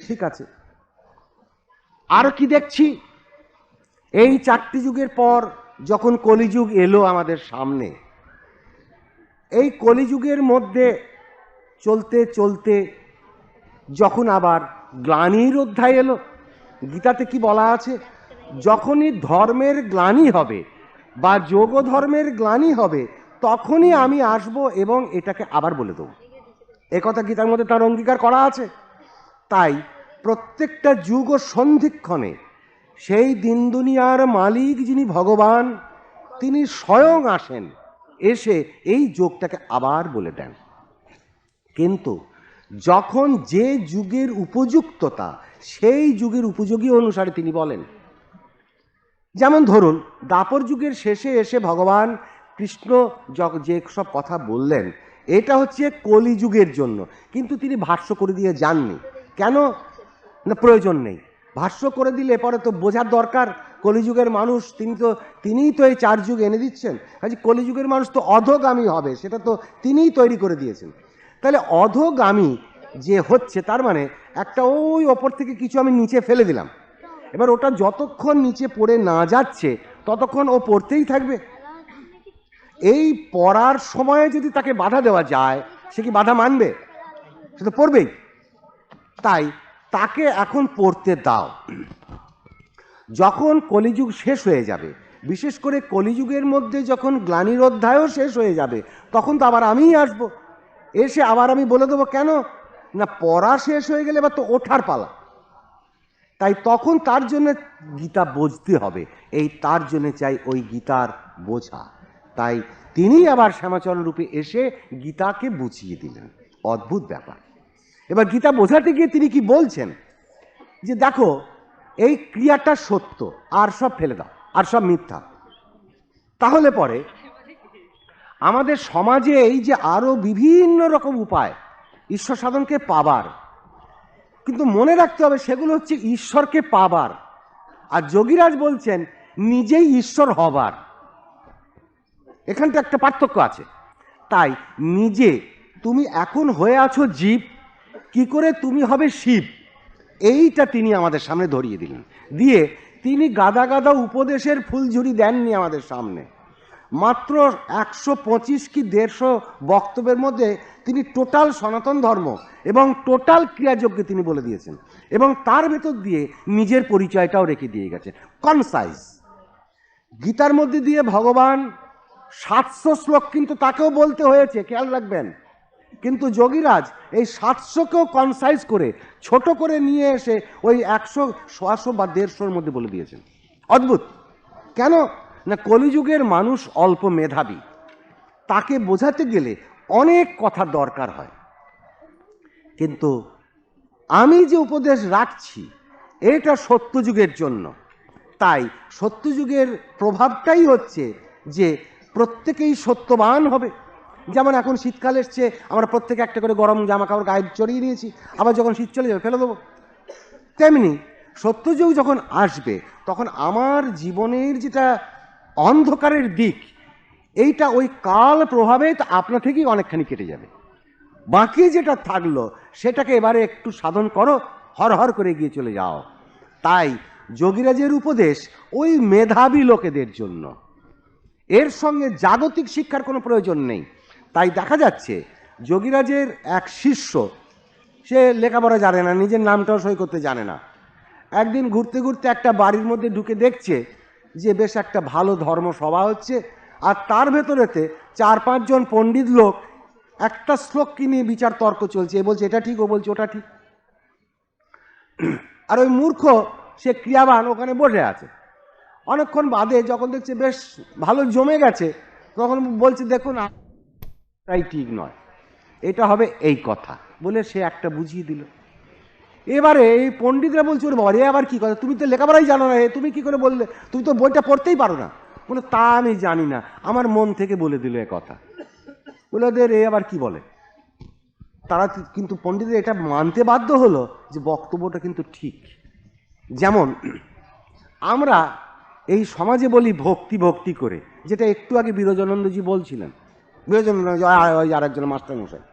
ঠিক আছে। আর কি দেখছি? এই 4টি যুগের পর যখন কলিযুগ এলো আমাদের সামনে, এই কলিযুগের মধ্যে চলতে চলতে যখন আবার গ্লানির অধ্যায় এলো, গীতাতে কি বলা আছে? যখনই ধর্মের গ্লানি হবে বা যোগ ধর্মের গ্লানি হবে, তখনই আমি আসব এবং এটাকে আবার বলে দেব। একথা গীতার মধ্যে তার অঙ্গীকার করা আছে। তাই প্রত্যেকটা যুগ ও সন্ধিক্ষণে সেই দিন দুনিয়ার মালিক যিনি ভগবান, তিনি স্বয়ং আসেন, এসে এই যোগটাকে আবার বলে দেন। কিন্তু যখন যে যুগের উপযুক্ততা, সেই যুগের উপযোগী অনুসারে তিনি বলেন। যেমন ধরুন দ্বাপর যুগের শেষে এসে ভগবান কৃষ্ণ যে সব কথা বললেন, এটা হচ্ছে কলিযুগের জন্য, কিন্তু তিনি ভাষ্য করে দিয়ে যাননি। কেন না, প্রয়োজন নেই। ভাষ্য করে দিলে পরে তো বোঝার দরকার কলিযুগের মানুষ, তিনিই তো এই 4 যুগ এনে দিচ্ছেন। কাজে কলিযুগের মানুষ তো অধোগামী হবে, সেটা তো তিনিই তৈরি করে দিয়েছেন। তাহলে অধোগামী যে হচ্ছে, তার মানে একটা ওই ওপর থেকে কিছু আমি নিচে ফেলে দিলাম, এবার ওটা যতক্ষণ নিচে পড়ে না যাচ্ছে ততক্ষণ ও পড়তেই থাকবে। এই পড়ার সময়ে যদি তাকে বাধা দেওয়া যায়, সে কি বাধা মানবে? সে তো পড়বেই। তাই তাকে এখন পড়তে দাও। যখন কলিযুগ শেষ হয়ে যাবে, বিশেষ করে কলিযুগের মধ্যে যখন গ্লানির অধ্যায়ও শেষ হয়ে যাবে, তখন তো আবার আমিই আসবো, এসে আবার আমি বলে দেবো। কেন না, পড়া শেষ হয়ে গেলে এবার তো ওঠার পালা। তাই তখন তার জন্য গীতা বুঝতে হবে, এই তার জন্য চাই ওই গীতার বোঝা। তাই তিনি আবার শ্যামাচরণ রূপে এসে গীতাকে বুঝিয়ে দিলেন। অদ্ভুত ব্যাপার। এবার গীতা বোঝাতে গিয়ে তিনি কি বলছেন, যে দেখো এই ক্রিয়াটা সত্য, আর সব ফেলে দাও, আর সব মিথ্যা। তাহলে পরে আমাদের সমাজে এই যে আরো বিভিন্ন রকম উপায় ঈশ্বর সাধনকে পাবার, কিন্তু মনে রাখতে হবে সেগুলো হচ্ছে ঈশ্বরকে পাবার, আর যোগীরাজ বলছেন নিজেই ঈশ্বর হবার। এখানটা একটা পার্থক্য আছে। তাই নিজে তুমি এখন হয়ে আছো জীব, কি করে তুমি হবে শিব, এইটা তিনি আমাদের সামনে ধরিয়ে দিলেন। দিয়ে তিনি গাদা গাদা উপদেশের ফুলঝুরি দেননি আমাদের সামনে। মাত্র 125 কি 150 বক্তব্যের মধ্যে তিনি টোটাল সনাতন ধর্ম এবং টোটাল ক্রিয়াযজ্ঞ তিনি বলে দিয়েছেন, এবং তার ভেতর দিয়ে নিজের পরিচয়টাও রেখে দিয়ে গেছেন কনসাইজ। গীতার মধ্যে দিয়ে ভগবান 700 শ্লোক কিন্তু তাকেও বলতে হয়েছে, খেয়াল রাখবেন। কিন্তু যোগীরাজ এই 700কেও কনসাইজ করে ছোট করে নিয়ে এসে ওই 100, 100 বা 150-র মধ্যে বলে দিয়েছেন। অদ্ভুত। কেন না, কলিযুগের মানুষ অল্প মেধাবী, তাকে বোঝাতে গেলে অনেক কথা দরকার হয়। কিন্তু আমি যে উপদেশ রাখছি এটা সত্যযুগের জন্য। তাই সত্যযুগের প্রভাবটাই হচ্ছে যে প্রত্যেকেই সত্যবান হবে। যেমন এখন শীতকাল এসছে, আমরা প্রত্যেকে একটা করে গরম জামা কাপড় গায়ে চড়িয়ে নিয়েছি, আবার যখন শীত চলে যাবে ফেলে দেবো। তেমনি সত্যযুগ যখন আসবে তখন আমার জীবনের যেটা অন্ধকারের দিক, এইটা ওই কাল প্রভাবে আপনা থেকেই অনেকখানি কেটে যাবে। বাকি যেটা থাকলো সেটাকে এবারে একটু সাধন করো, হর হর করে গিয়ে চলে যাও। তাই যোগীরাজের উপদেশ ওই মেধাবী লোকেদের জন্য, এর সঙ্গে জাগতিক শিক্ষার কোনো প্রয়োজন নেই। তাই দেখা যাচ্ছে যোগীরাজের এক শিষ্য, সে লেখাপড়া জানে না, নিজের নামটাও সই করতে জানে না, একদিন ঘুরতে ঘুরতে একটা বাড়ির মধ্যে ঢুকে দেখছে যে বেশ একটা ভালো ধর্মসভা হচ্ছে, আর তার ভেতরেতে 4-5 জন পণ্ডিত লোক একটা শ্লোককে নিয়ে বিচার তর্ক চলছে। এ বলছে এটা ঠিক, ও বলছে ওটা ঠিক। আর ওই মূর্খ সে ক্রিয়াবান ওখানে বসে আছে। অনেকক্ষণ বাদে যখন দেখছে বেশ ভালো জমে গেছে, তখন বলছে দেখুন তাই ঠিক নয়, এটা হবে এই কথা বলে সে একটা বুঝিয়ে দিল। এবারে এই পণ্ডিতরা বলছে ওর বাবা, আবার কি কথা, তুমি তো লেখাপড়াই জানো না, তুমি কি করে বললে, তুমি তো বইটা পড়তেই পারো না। বলে তা আমি জানি না, আমার মন থেকে বলে দিল এ কথা। বলে ওদের এ আবার কি বলে। তারা কিন্তু পণ্ডিতরা এটা মানতে বাধ্য হলো যে বক্তব্যটা কিন্তু ঠিক। যেমন আমরা এই সমাজে বলি ভক্তি ভক্তি করে, যেটা একটু আগে বিরোজানন্দজি বলছিলেন। বিরোজানন্দ ওই আরেকজন মাস্টার মশাই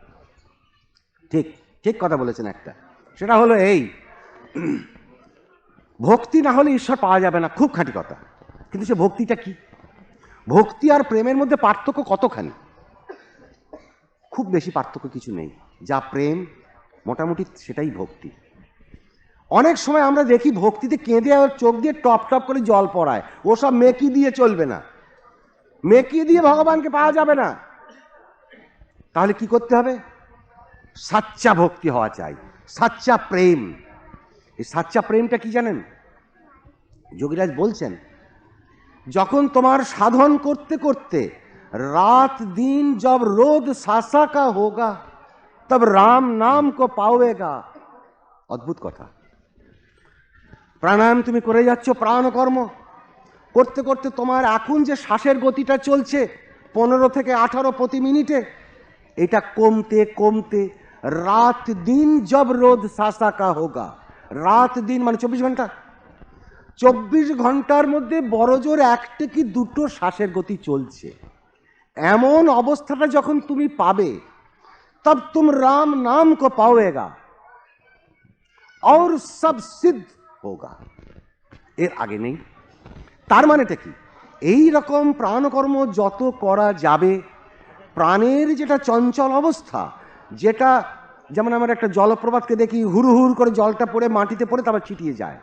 ঠিক ঠিক কথা বলেছেন একটা, সেটা হলো এই, ভক্তি না হলে ঈশ্বর পাওয়া যাবে না, খুব খাঁটি কথা। কিন্তু সে ভক্তিটা কি? ভক্তি আর প্রেমের মধ্যে পার্থক্য কতখানি? খুব বেশি পার্থক্য কিছু নেই। যা প্রেম মোটামুটি সেটাই ভক্তি। অনেক সময় আমরা দেখি ভক্তিতে কেঁদে আর চোখ দিয়ে টপ টপ করে জল পড়ায়, ওসব মেকি দিয়ে চলবে না, মেকি দিয়ে ভগবানকে পাওয়া যাবে না। তাহলে কি করতে হবে? সাচ্চা ভক্তি হওয়া চাই, সাচ্চা প্রেম। এই সাচ্চা প্রেমটা কি জানেন? যোগীরাজ বলছেন যখন তোমার সাধন করতে করতে রাত দিন जब रोद सासा का होगा तब राम नाम को पाओगे। অদ্ভুত কথা। প্রাণায়াম তুমি করে যাচ্ছ, প্রাণকর্ম করতে করতে তোমার এখন যে শ্বাসের গতিটা চলছে 15 থেকে 18 প্রতি মিনিটে, এটা কমতে কমতে রাত দিন जब रोद सासा का होगा, রাত দিন মানে 24 ঘন্টা, 24 ঘন্টার মধ্যে বড়জোর 1 কি 2 শ্বাসের গতি চলছে। এমন অবস্থাটা যখন তুমি পাবে তব তুম রাম নাম কো পাওয়েগা और सब सिद्ध होगा। এর আগে নেই। তার মানেটা কি? এই রকম প্রাণকর্ম যত করা যাবে, প্রাণের যেটা চঞ্চল অবস্থা, যেটা যেমন আমরা একটা জলপ্রপাতকে দেখি হুড়ু হুড় করে জলটা পড়ে মাটিতে পড়ে তারপর ছিটিয়ে যায়,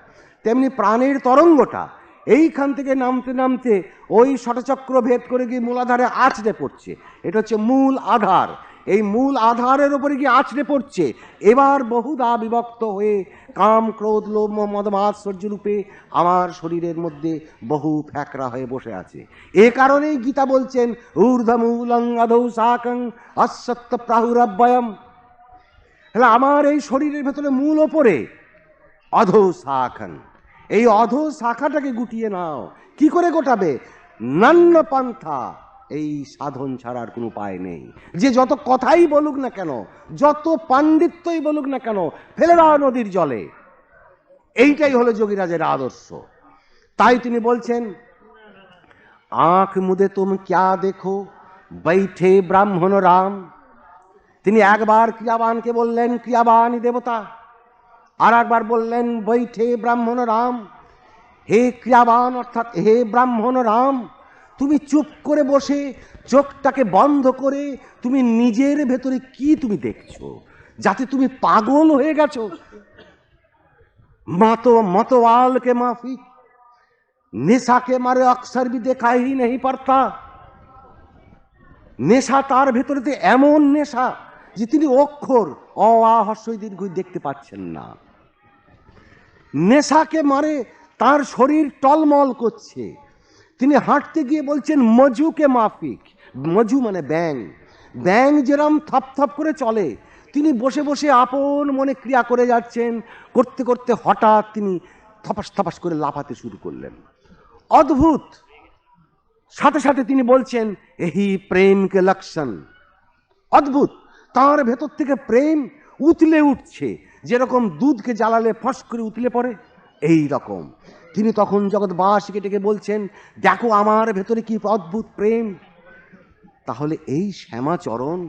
তেমনি প্রাণের তরঙ্গটা এইখান থেকে নামতে নামতে ওই ষটচক্র ভেদ করে গিয়ে মূলাধারে আছড়ে পড়ছে। এটা হচ্ছে মূল আধার। এই মূল আধারের উপরে গিয়ে আছড়ে পড়ছে। এবার বহুদা বিভক্ত হয়ে কাম, ক্রোধ, লোভ, মদ, মাৎসর্য রূপে আমার শরীরের মধ্যে বহু ফ্যাকরা হয়ে বসে আছে। এ কারণেই গীতা বলছেন ঊর্ধ্বমূলং অধৌ শাকং অশ্বত্থ প্রাহুরব্যয়ম। তাহলে আমার এই শরীরের ভেতরে মূল ওপরে, অধৌ শাখং, এই অধো শাখাটাকে গুটিয়ে নাও। কি করে গোটাবে? নান্য পন্থা, এই সাধন ছাড়ার কোনো উপায় নেই। যে যত কথাই বলুক না কেন, যত পাণ্ডিত্যই বলুক না কেন, ফেলে দাও নদীর জলে। এইটাই হলো যোগীরাজের আদর্শ। তাই তিনি বলছেন আঁখ মুদে তুম ক্যা দেখো বৈঠে ব্রাহ্মণ রাম। তিনি একবার ক্রিয়াবানকে বললেন ক্রিয়াবানই দেবতা, আর একবার বললেন বৈঠে ব্রাহ্মণ রাম। হে ক্রিয়াবান অর্থাৎ হে ব্রাহ্মণ রাম, তুমি চুপ করে বসে চোখটাকে বন্ধ করে তুমি নিজের ভেতরে কি তুমি দেখছো, যাতে তুমি পাগল হয়ে গেছো। मतवाल के माफिक नेशा के मारे अक्सर भी देखा ही नहीं पड़ता। নেশা তার ভেতরেতে এমন নেশা যে তিনি অক্ষর অ আ হ্রস্বই দীর্ঘই দেখতে পাচ্ছেন না। নেশাকে মারে তার শরীর টলমল করছে। তিনি হাঁটতে গিয়ে বলছেন মজুকে মাফিক। মজু মানে ব্যাং। ব্যাং যেরম থপ থপ করে চলে, তিনি বসে বসে আপন মনে ক্রিয়া করে যাচ্ছেন। করতে করতে হঠাৎ তিনি থপাস থপাস করে লাফাতে শুরু করলেন। অদ্ভুত। সাথে সাথে তিনি বলছেন এই প্রেমকে লক্ষণ। অদ্ভুত, তার ভেতর থেকে প্রেম উতলে উঠছে, যেরকম দুধকে জ্বালালে ফস করে উতলে পড়ে, এই রকম। তিনি তখন জগৎবাসীকে ডেকে বলছেন দেখো আমার ভেতরে কি অদ্ভুত প্রেম। তাহলে এই শ্যামাচরণ,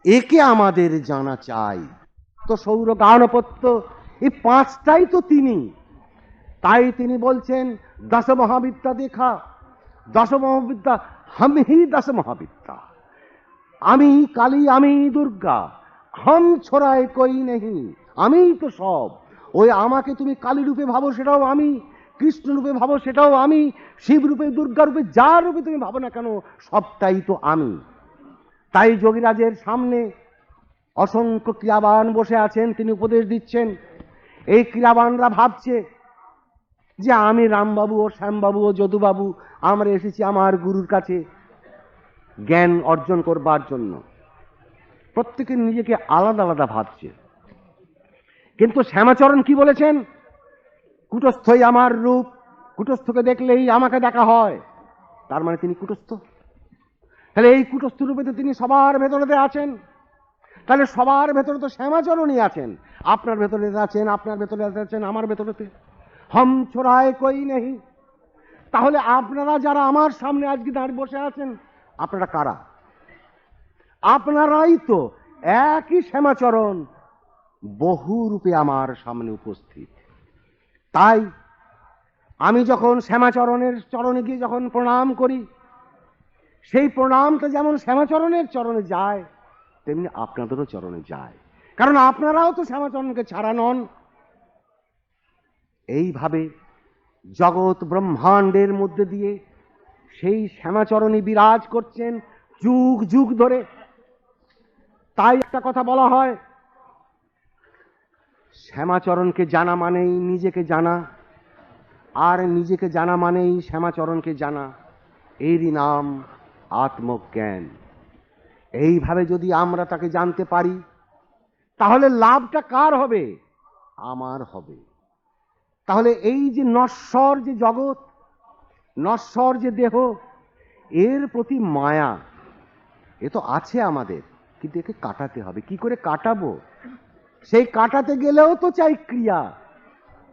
একে আমাদের জানা চাই। তো সৌর গানপত্য, এই পাঁচটাই তো তিনি। তাই তিনি বলছেন দশ মহাবিদ্যা দেখা। দশ মহাবিদ্যা हम ही दस महाविद्या। আমি কালী, আমি দুর্গা, हम छोड़ाए कोई नहीं। আমি তো সব। ওই আমাকে তুমি কালী রূপে ভাবো সেটাও আমি, কৃষ্ণ রূপে ভাবো সেটাও আমি, শিব রূপে, দুর্গা রূপে, যার রূপে তুমি ভাবো না কেন সবটাই তো আমি। তাই যোগীরাজের সামনে অসংখ্য ক্রিয়াবান বসে আছেন, তিনি উপদেশ দিচ্ছেন। এই ক্রিয়াবানরা ভাবছে যে আমি রামবাবু ও শ্যামবাবু ও যদুবাবু আমরা এসেছি আমার গুরুর কাছে জ্ঞান অর্জন করবার জন্য। প্রত্যেকে নিজেকে আলাদা আলাদা ভাবছে। কিন্তু শ্যামাচরণ কি বলেছেন? কুটস্থই আমার রূপ, কুটস্থকে দেখলেই আমাকে দেখা হয়। তার মানে তিনি কুটস্থ। তাহলে এই কুটস্থ রূপে তো তিনি সবার ভেতরেতে আছেন। তাহলে সবার ভেতরে তো শ্যামাচরণই আছেন। আপনার ভেতরে আছেন, আপনার ভেতরে আছেন, আমার ভেতরেতে। হম ছোড়ায় কই নেই। তাহলে আপনারা যারা আমার সামনে আজকে দাঁড়িয়ে বসে আছেন, আপনারা কারা? আপনারাই তো একই শ্যামাচরণ বহু রূপে আমার সামনে উপস্থিত। তাই আমি যখন শ্যামাচরণের চরণে গিয়ে যখন প্রণাম করি, সেই প্রণামটা যেমন শ্যামাচরণের চরণে যায়, তেমনি আপনাদেরও চরণে যায়। কারণ আপনারাও তো শ্যামাচরণকে ছাড়া নন। এইভাবে জগৎ ব্রহ্মাণ্ডের মধ্যে দিয়ে সেই শ্যামাচরণই বিরাজ করছেন যুগ যুগ ধরে। তাই একটা কথা বলা হয়, শ্যামাচরণকে জানা মানেই নিজেকে জানা, আর নিজেকে জানা মানেই শ্যামাচরণকে জানা। এরই নাম আত্মজ্ঞান। এইভাবে যদি আমরা তাকে জানতে পারি, তাহলে লাভটা কার হবে? আমার হবে। তাহলে এই যে নশ্বর যে জগৎ, নশ্বর যে দেহ, এর প্রতি মায়া এ তো আছে আমাদের, কিন্তু একে কাটাতে হবে। কি করে কাটাবো? সেই কাটাতে গেলেও তো চাই ক্রিয়া,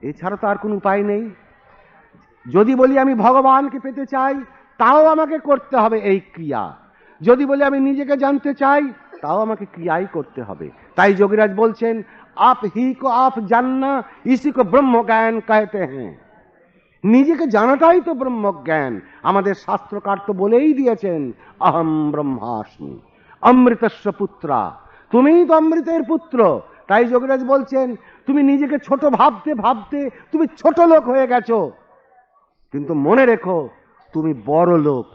এছাড়া তো আর কোনো উপায় নেই। যদি বলি আমি ভগবানকে পেতে চাই, তাও আমাকে করতে হবে এই ক্রিয়া। যদি বলি আমি নিজেকে জানতে চাই, তাও আমাকে ক্রিয়াই করতে হবে। তাই যোগীরাজ বলছেন आप ही को आप जानना इसी को ब्रह्म ज्ञान कहते हैं। নিজেকে জানাটাই তো ব্রহ্ম জ্ঞান। আমাদের শাস্ত্রকার তো বলেই দিয়েছেন অহম ব্রহ্মাস্মি অমৃতস্য পুত্রা। তুমিই তো অমৃতের পুত্র। তাই যোগীরাজ বলছেন তুমি নিজেকে ছোট ভাবতে ভাবতে তুমি ছোট লোক হয়ে গেছো, কিন্তু মনে রেখো তুমি বড় লোক।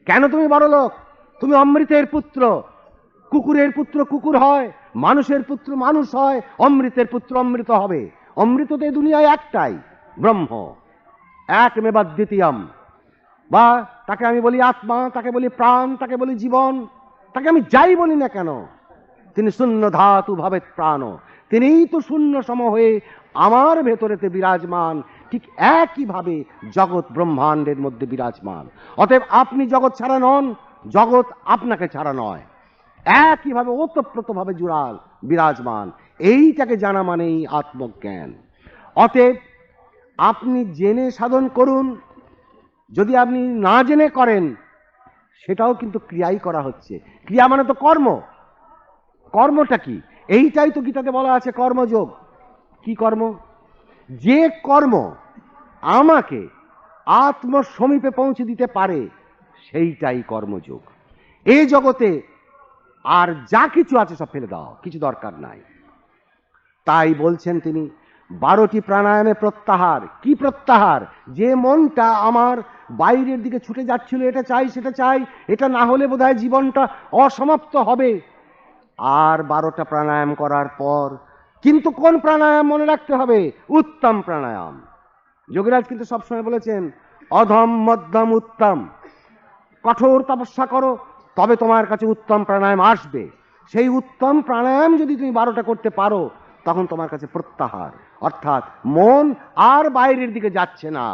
কেন তুমি বড় লোক? তুমি অমৃতের পুত্র। কুকুরের পুত্র কুকুর হয়, মানুষের পুত্র মানুষ হয়, অমৃতের পুত্র অমৃত হবে। অমৃত তো এই দুনিয়ায় একটাই, ব্রহ্ম, একমেবা দ্বিতীয়ম। বা তাকে আমি বলি আত্মা, তাকে বলি প্রাণ, তাকে বলি জীবন, তাকে আমি যাই বলি না কেন, তিনি শূন্য ধাতু ভাবে প্রাণ, তিনিই তো শূন্য সম হয়ে আমার ভেতরেতে বিরাজমান। ঠিক একইভাবে জগৎ ব্রহ্মাণ্ডের মধ্যে বিরাজমান। অতএব আপনি জগৎ ছাড়া নন, জগৎ আপনাকে ছাড়া নয়, একইভাবে ওতপ্রোতভাবে জুড়াল বিরাজমান। এইটাকে জানা মানেই আত্মজ্ঞান। অতএব আপনি জেনে সাধন করুন, যদি আপনি না জেনে করেন সেটাও কিন্তু ক্রিয়াই করা হচ্ছে। ক্রিয়া মানে তো কর্ম। কর্মটা কি? এইটাই তো গীতাতে বলা আছে, কর্মযোগ। কি কর্ম? যে কর্ম আমাকে আত্ম সমীপে পৌঁছে দিতে পারে সেইটাই কর্মযোগ। এই জগতে আর যা কিছু আছে সব ফেলে দাও, কিছু দরকার নাই। তাই বলছেন তিনি 12টি প্রাণায়ামে প্রত্যাহার। কি প্রত্যাহার? যে মনটা আমার বাইরের দিকে ছুটে যাচ্ছিল, এটা চাই সেটা চাই, এটা না হলে বোধহয় জীবনটা অসমাপ্ত হবে। আর 12টা প্রাণায়াম করার পর কিন্তু কোন প্রাণায়াম মনে রাখতে হবে? উত্তম প্রাণায়াম। যোগীরাজ কিন্তু সবসময় বলেছেন অধম মধ্যম উত্তম। কঠোর তপস্যা করো, তবে তোমার কাছে উত্তম প্রাণায়াম আসবে। সেই উত্তম প্রাণায়াম যদি তুমি 12টা করতে পারো, তখন তোমার কাছে প্রত্যাহার, অর্থাৎ মন আর বাইরের দিকে যাচ্ছে না।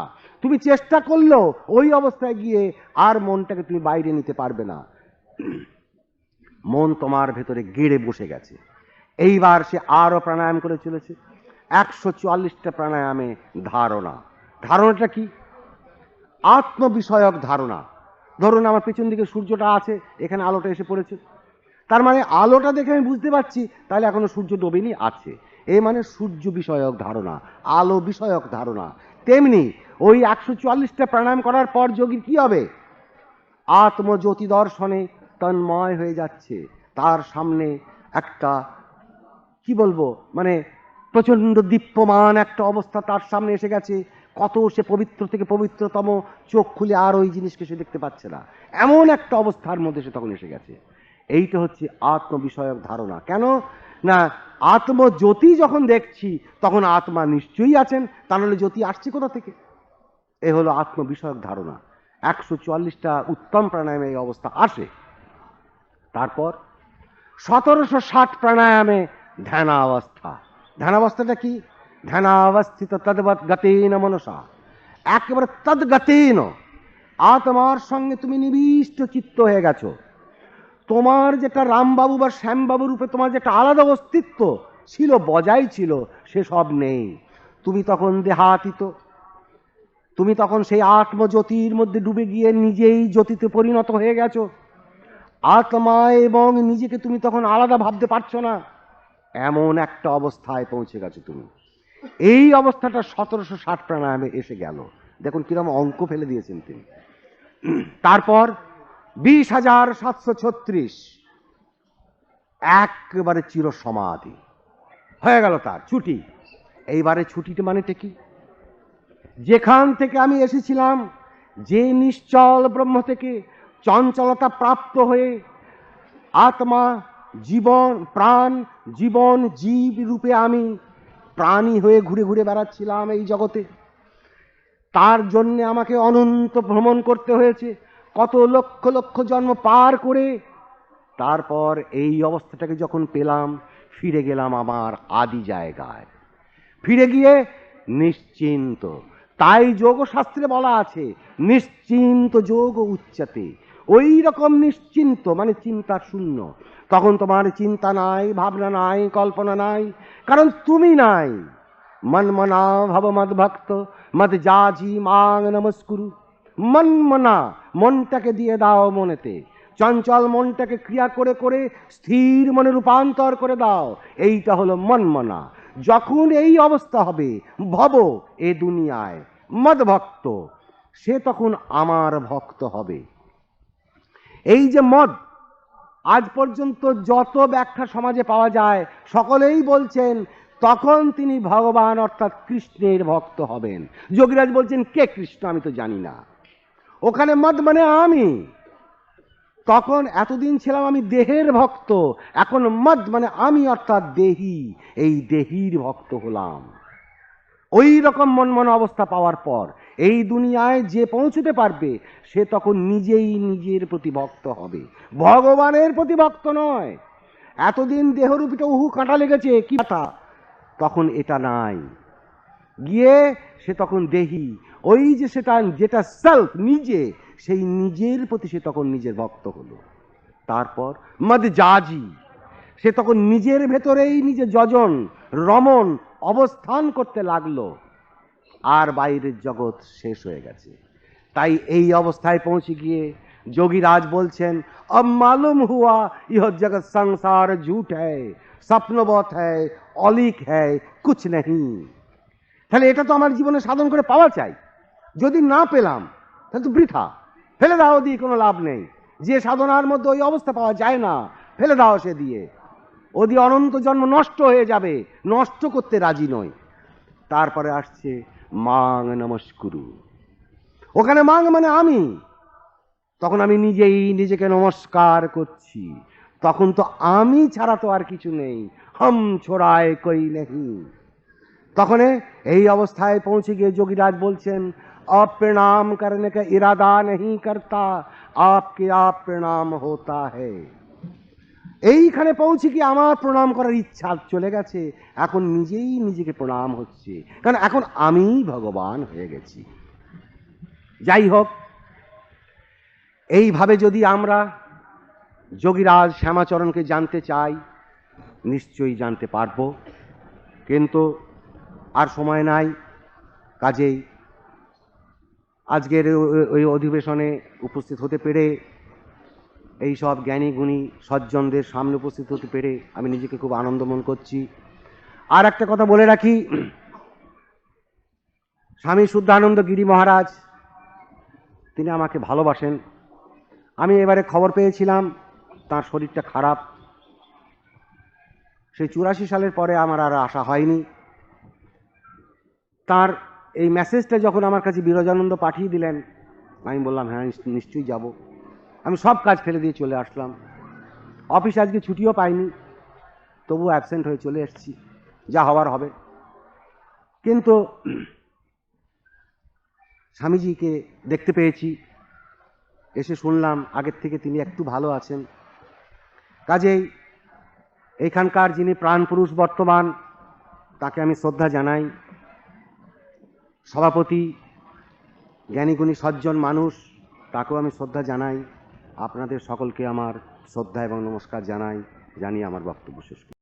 তুমি চেষ্টা করলেও ওই অবস্থায় গিয়ে আর মনটাকে তুমি বাইরে নিতে পারবে না। মন তোমার ভেতরে গেড়ে বসে গেছে। এইবার সে আরো প্রাণায়াম করে চলেছে। 144টা প্রাণায়ামে ধারণা। ধারণাটা কি? আত্মবিষয়ক ধারণা। ধরুন আমার পেছন দিকে সূর্যটা আছে, এখানে আলোটা এসে পড়েছে, তার মানে আলোটা দেখে আমি বুঝতে পারছি তাহলে এখনো সূর্য ডোবেনি, আছে। এই মানে সূর্য বিষয়ক ধারণা, আলো বিষয়ক ধারণা। তেমনি ওই 144টা প্রাণায়াম করার পর যোগীর কি হবে? আত্মজ্যোতি দর্শনে তন্ময় হয়ে যাচ্ছে। তার সামনে একটা কি বলবো, মানে প্রচন্ড দীপ্যমান একটা অবস্থা তার সামনে এসে গেছে। কত সে পবিত্র থেকে পবিত্রতম, চোখ খুলে আর ওই জিনিসকে সে দেখতে পাচ্ছে না, এমন একটা অবস্থার মধ্যে সে তখন এসে গেছে। এইটা হচ্ছে আত্মবিষয়ক ধারণা। কেন না, আত্মজ্যোতি যখন দেখছি তখন আত্মা নিশ্চয়ই আছেন, তা নাহলে জ্যোতি আসছে কোথা থেকে? এ হলো আত্মবিষয়ক ধারণা। 144টা উত্তম প্রাণায়ামে এই অবস্থা আসে। তারপর 1760 প্রাণায়ামে ধ্যানাবস্থা। ধ্যানাবস্থাটা কি? ধ্যানাবস্থিত তদ্বৎ গতেন মনসা, একেবারে তদ্গতেন, আত্মার সঙ্গে তুমি নিবিষ্ট চিত্ত হয়ে গেছো। তোমার যেটা রামবাবু বা শ্যামবাবু রূপে তোমার যেটা আলাদা অস্তিত্ব ছিল, বজায় ছিল, সে সব নেই। তুমি তখন দেহাতীত, তুমি তখন সেই আত্মজ্যোতির মধ্যে ডুবে গিয়ে নিজেই জ্যোতিতে পরিণত হয়ে গেছো। আত্মা এবং নিজেকে তুমি তখন আলাদা ভাবতে পারছো না, এমন একটা অবস্থায় পৌঁছে গেছো তুমি। এই অবস্থাটা 1760 প্রাণায়ামে এসে গেল। দেখুন কিরকম অঙ্ক ফেলে দিয়েছেন তিনি। তারপর 20,736 একেবারে চির সমাধি হয়ে গেল, তার ছুটি। এইবারে ছুটিটা মানেটা কি? যেখান থেকে আমি এসেছিলাম, যে নিশ্চল ব্রহ্ম থেকে চঞ্চলতা প্রাপ্ত হয়ে আত্মা, জীবন, প্রাণ, জীবন, জীব রূপে আমি প্রাণী হয়ে ঘুরে ঘুরে বেড়াচ্ছিলাম এই জগতে। তার জন্য আমাকে অনন্ত ভ্রমণ করতে হয়েছে, কত লক্ষ লক্ষ জন্ম পার করে। তারপর এই অবস্থাটাকে যখন পেলাম, ফিরে গেলাম আমার আদি জায়গায়, ফিরে গিয়ে নিশ্চিন্ত। তাই যোগশাস্ত্রে বলা আছে নিশ্চিন্ত যোগ উচ্চতে। ওই রকম নিশ্চিন্ত মানে চিন্তা শূন্য। তখন তোমার চিন্তা নাই, ভাবনা নাই, কল্পনা নাই, কারণ তুমি নাই। মনমনা ভব মদ ভক্ত মদ যাজি মাং নমস্কুরু। মনমনা, মনটাকে দিয়ে দাও মনেতে, চঞ্চল মনটাকে ক্রিয়া করে করে স্থির মনে রূপান্তর করে দাও। এইটা হলো মনমনা। যখন এই অবস্থা হবে ভব এ দুনিয়ায় মদ ভক্ত, সে তখন আমার ভক্ত হবে। এই যে মদ, আজ পর্যন্ত যত ব্যাখ্যা সমাজে পাওয়া যায় সকলেই বলছেন তখন তিনি ভগবান অর্থাৎ কৃষ্ণের ভক্ত হবেন। যোগীরাজ বলছেন কে কৃষ্ণ আমি তো জানি না। ওখানে মদ মানে আমি, তখন এতদিন ছিলাম আমি দেহের ভক্ত, এখন মদ মানে আমি অর্থাৎ দেহি, এই দেহির ভক্ত হলাম। ওই রকম মন অবস্থা পাওয়ার পর এই দুনিয়ায় যে পৌঁছতে পারবে সে তখন নিজেই নিজের প্রতি ভক্ত হবে, ভগবানের প্রতি ভক্ত নয়। এতদিন দেহরূপীটা উহু কাঁটা লেগেছে কি কথা, তখন এটা নাই, গিয়ে সে তখন দেহি, ওই যে সেটা যেটা সেলফ নিজে, সেই নিজের প্রতি সে তখন নিজের ভক্ত হলো। তারপর মদ জাজি, সে তখন নিজের ভেতরেই নিজে যজন রমন অবস্থান করতে লাগলো, আর বাইরের জগৎ শেষ হয়ে গেছে। তাই এই অবস্থায় পৌঁছে গিয়ে যোগীরাজ বলছেন, अब मालूम हुआ यह जगत संसार झूठ है, स्वप्नवत है, অলিক है, कुछ नहीं। তাহলে এটা তো আমার জীবনে সাধন করে পাওয়া চাই, যদি না পেলাম তাহলে তো বৃথা, ফেলে দাও দিয়ে কোনো লাভ নেই। যে সাধনার মধ্যে ওই অবস্থা পাওয়া যায় না, ফেলে দাও সে দিয়ে, ও দিয়ে অনন্ত জন্ম নষ্ট হয়ে যাবে, নষ্ট করতে রাজি নয়। তারপরে আসছে মাং নমস্কুরু, ওখানে মাং মানে আমি, তখন আমি নিজেই নিজেকে নমস্কার করছি, তখন তো আমি ছাড়া তো আর কিছু নেই, হম ছোড়ায় কই নেই। তখন এই অবস্থায় পৌঁছে গিয়ে যোগীরাজ বলছেন, अब प्रणाम करने का इरादा नहीं करता, आपके आप प्रणाम होता है। এইখানে পৌঁছে কি আমার প্রণাম করার ইচ্ছা চলে গেছে, এখন নিজেই নিজেকে প্রণাম হচ্ছে, কারণ এখন আমি ভগবান হয়ে গেছি। যাই হোক, এইভাবে যদি আমরা যোগীরাজ শ্যামাচরণকে জানতে চাই, নিশ্চয়ই জানতে পারবো, কিন্তু আর সময় নাই। কাজেই আজকের ওই অধিবেশনে উপস্থিত হতে পেরে, এই সব জ্ঞানী গুণী সজ্জনদের সামনে উপস্থিত হতে পেরে আমি নিজেকে খুব আনন্দ মনে করছি। আর একটা কথা বলে রাখি, স্বামী শুদ্ধানন্দ গিরি মহারাজ তিনি আমাকে ভালোবাসেন। আমি এবারে খবর পেয়েছিলাম তার শরীরটা খারাপ, সেই 84 সালের পরে আমার আর আশা হয়নি। তার এই মেসেজটা যখন আমার কাছে বিরজানন্দ পাঠিয়ে দিলেন, আমি বললাম হ্যাঁ নিশ্চয়ই যাব। আমি সব কাজ ফেলে দিয়ে চলে আসলাম, অফিস আজকে ছুটিও পাইনি, তবু অ্যাবসেন্ট হয়ে চলে এসেছি, যা হওয়ার হবে। কিন্তু স্বামীজিকে দেখতে পেয়েছি, এসে শুনলাম আগের থেকে তিনি একটু ভালো আছেন। কাজেই এইখানকার যিনি প্রাণপুরুষ বর্তমান, তাকে আমি শ্রদ্ধা জানাই। সভাপতি জ্ঞানীগুণী সজ্জন মানুষ, তাকেও আমি শ্রদ্ধা জানাই। আপনাদের সকলকে আমার শ্রদ্ধা এবং নমস্কার জানাই, জানিয়ে আমার বক্তব্য শেষ করি।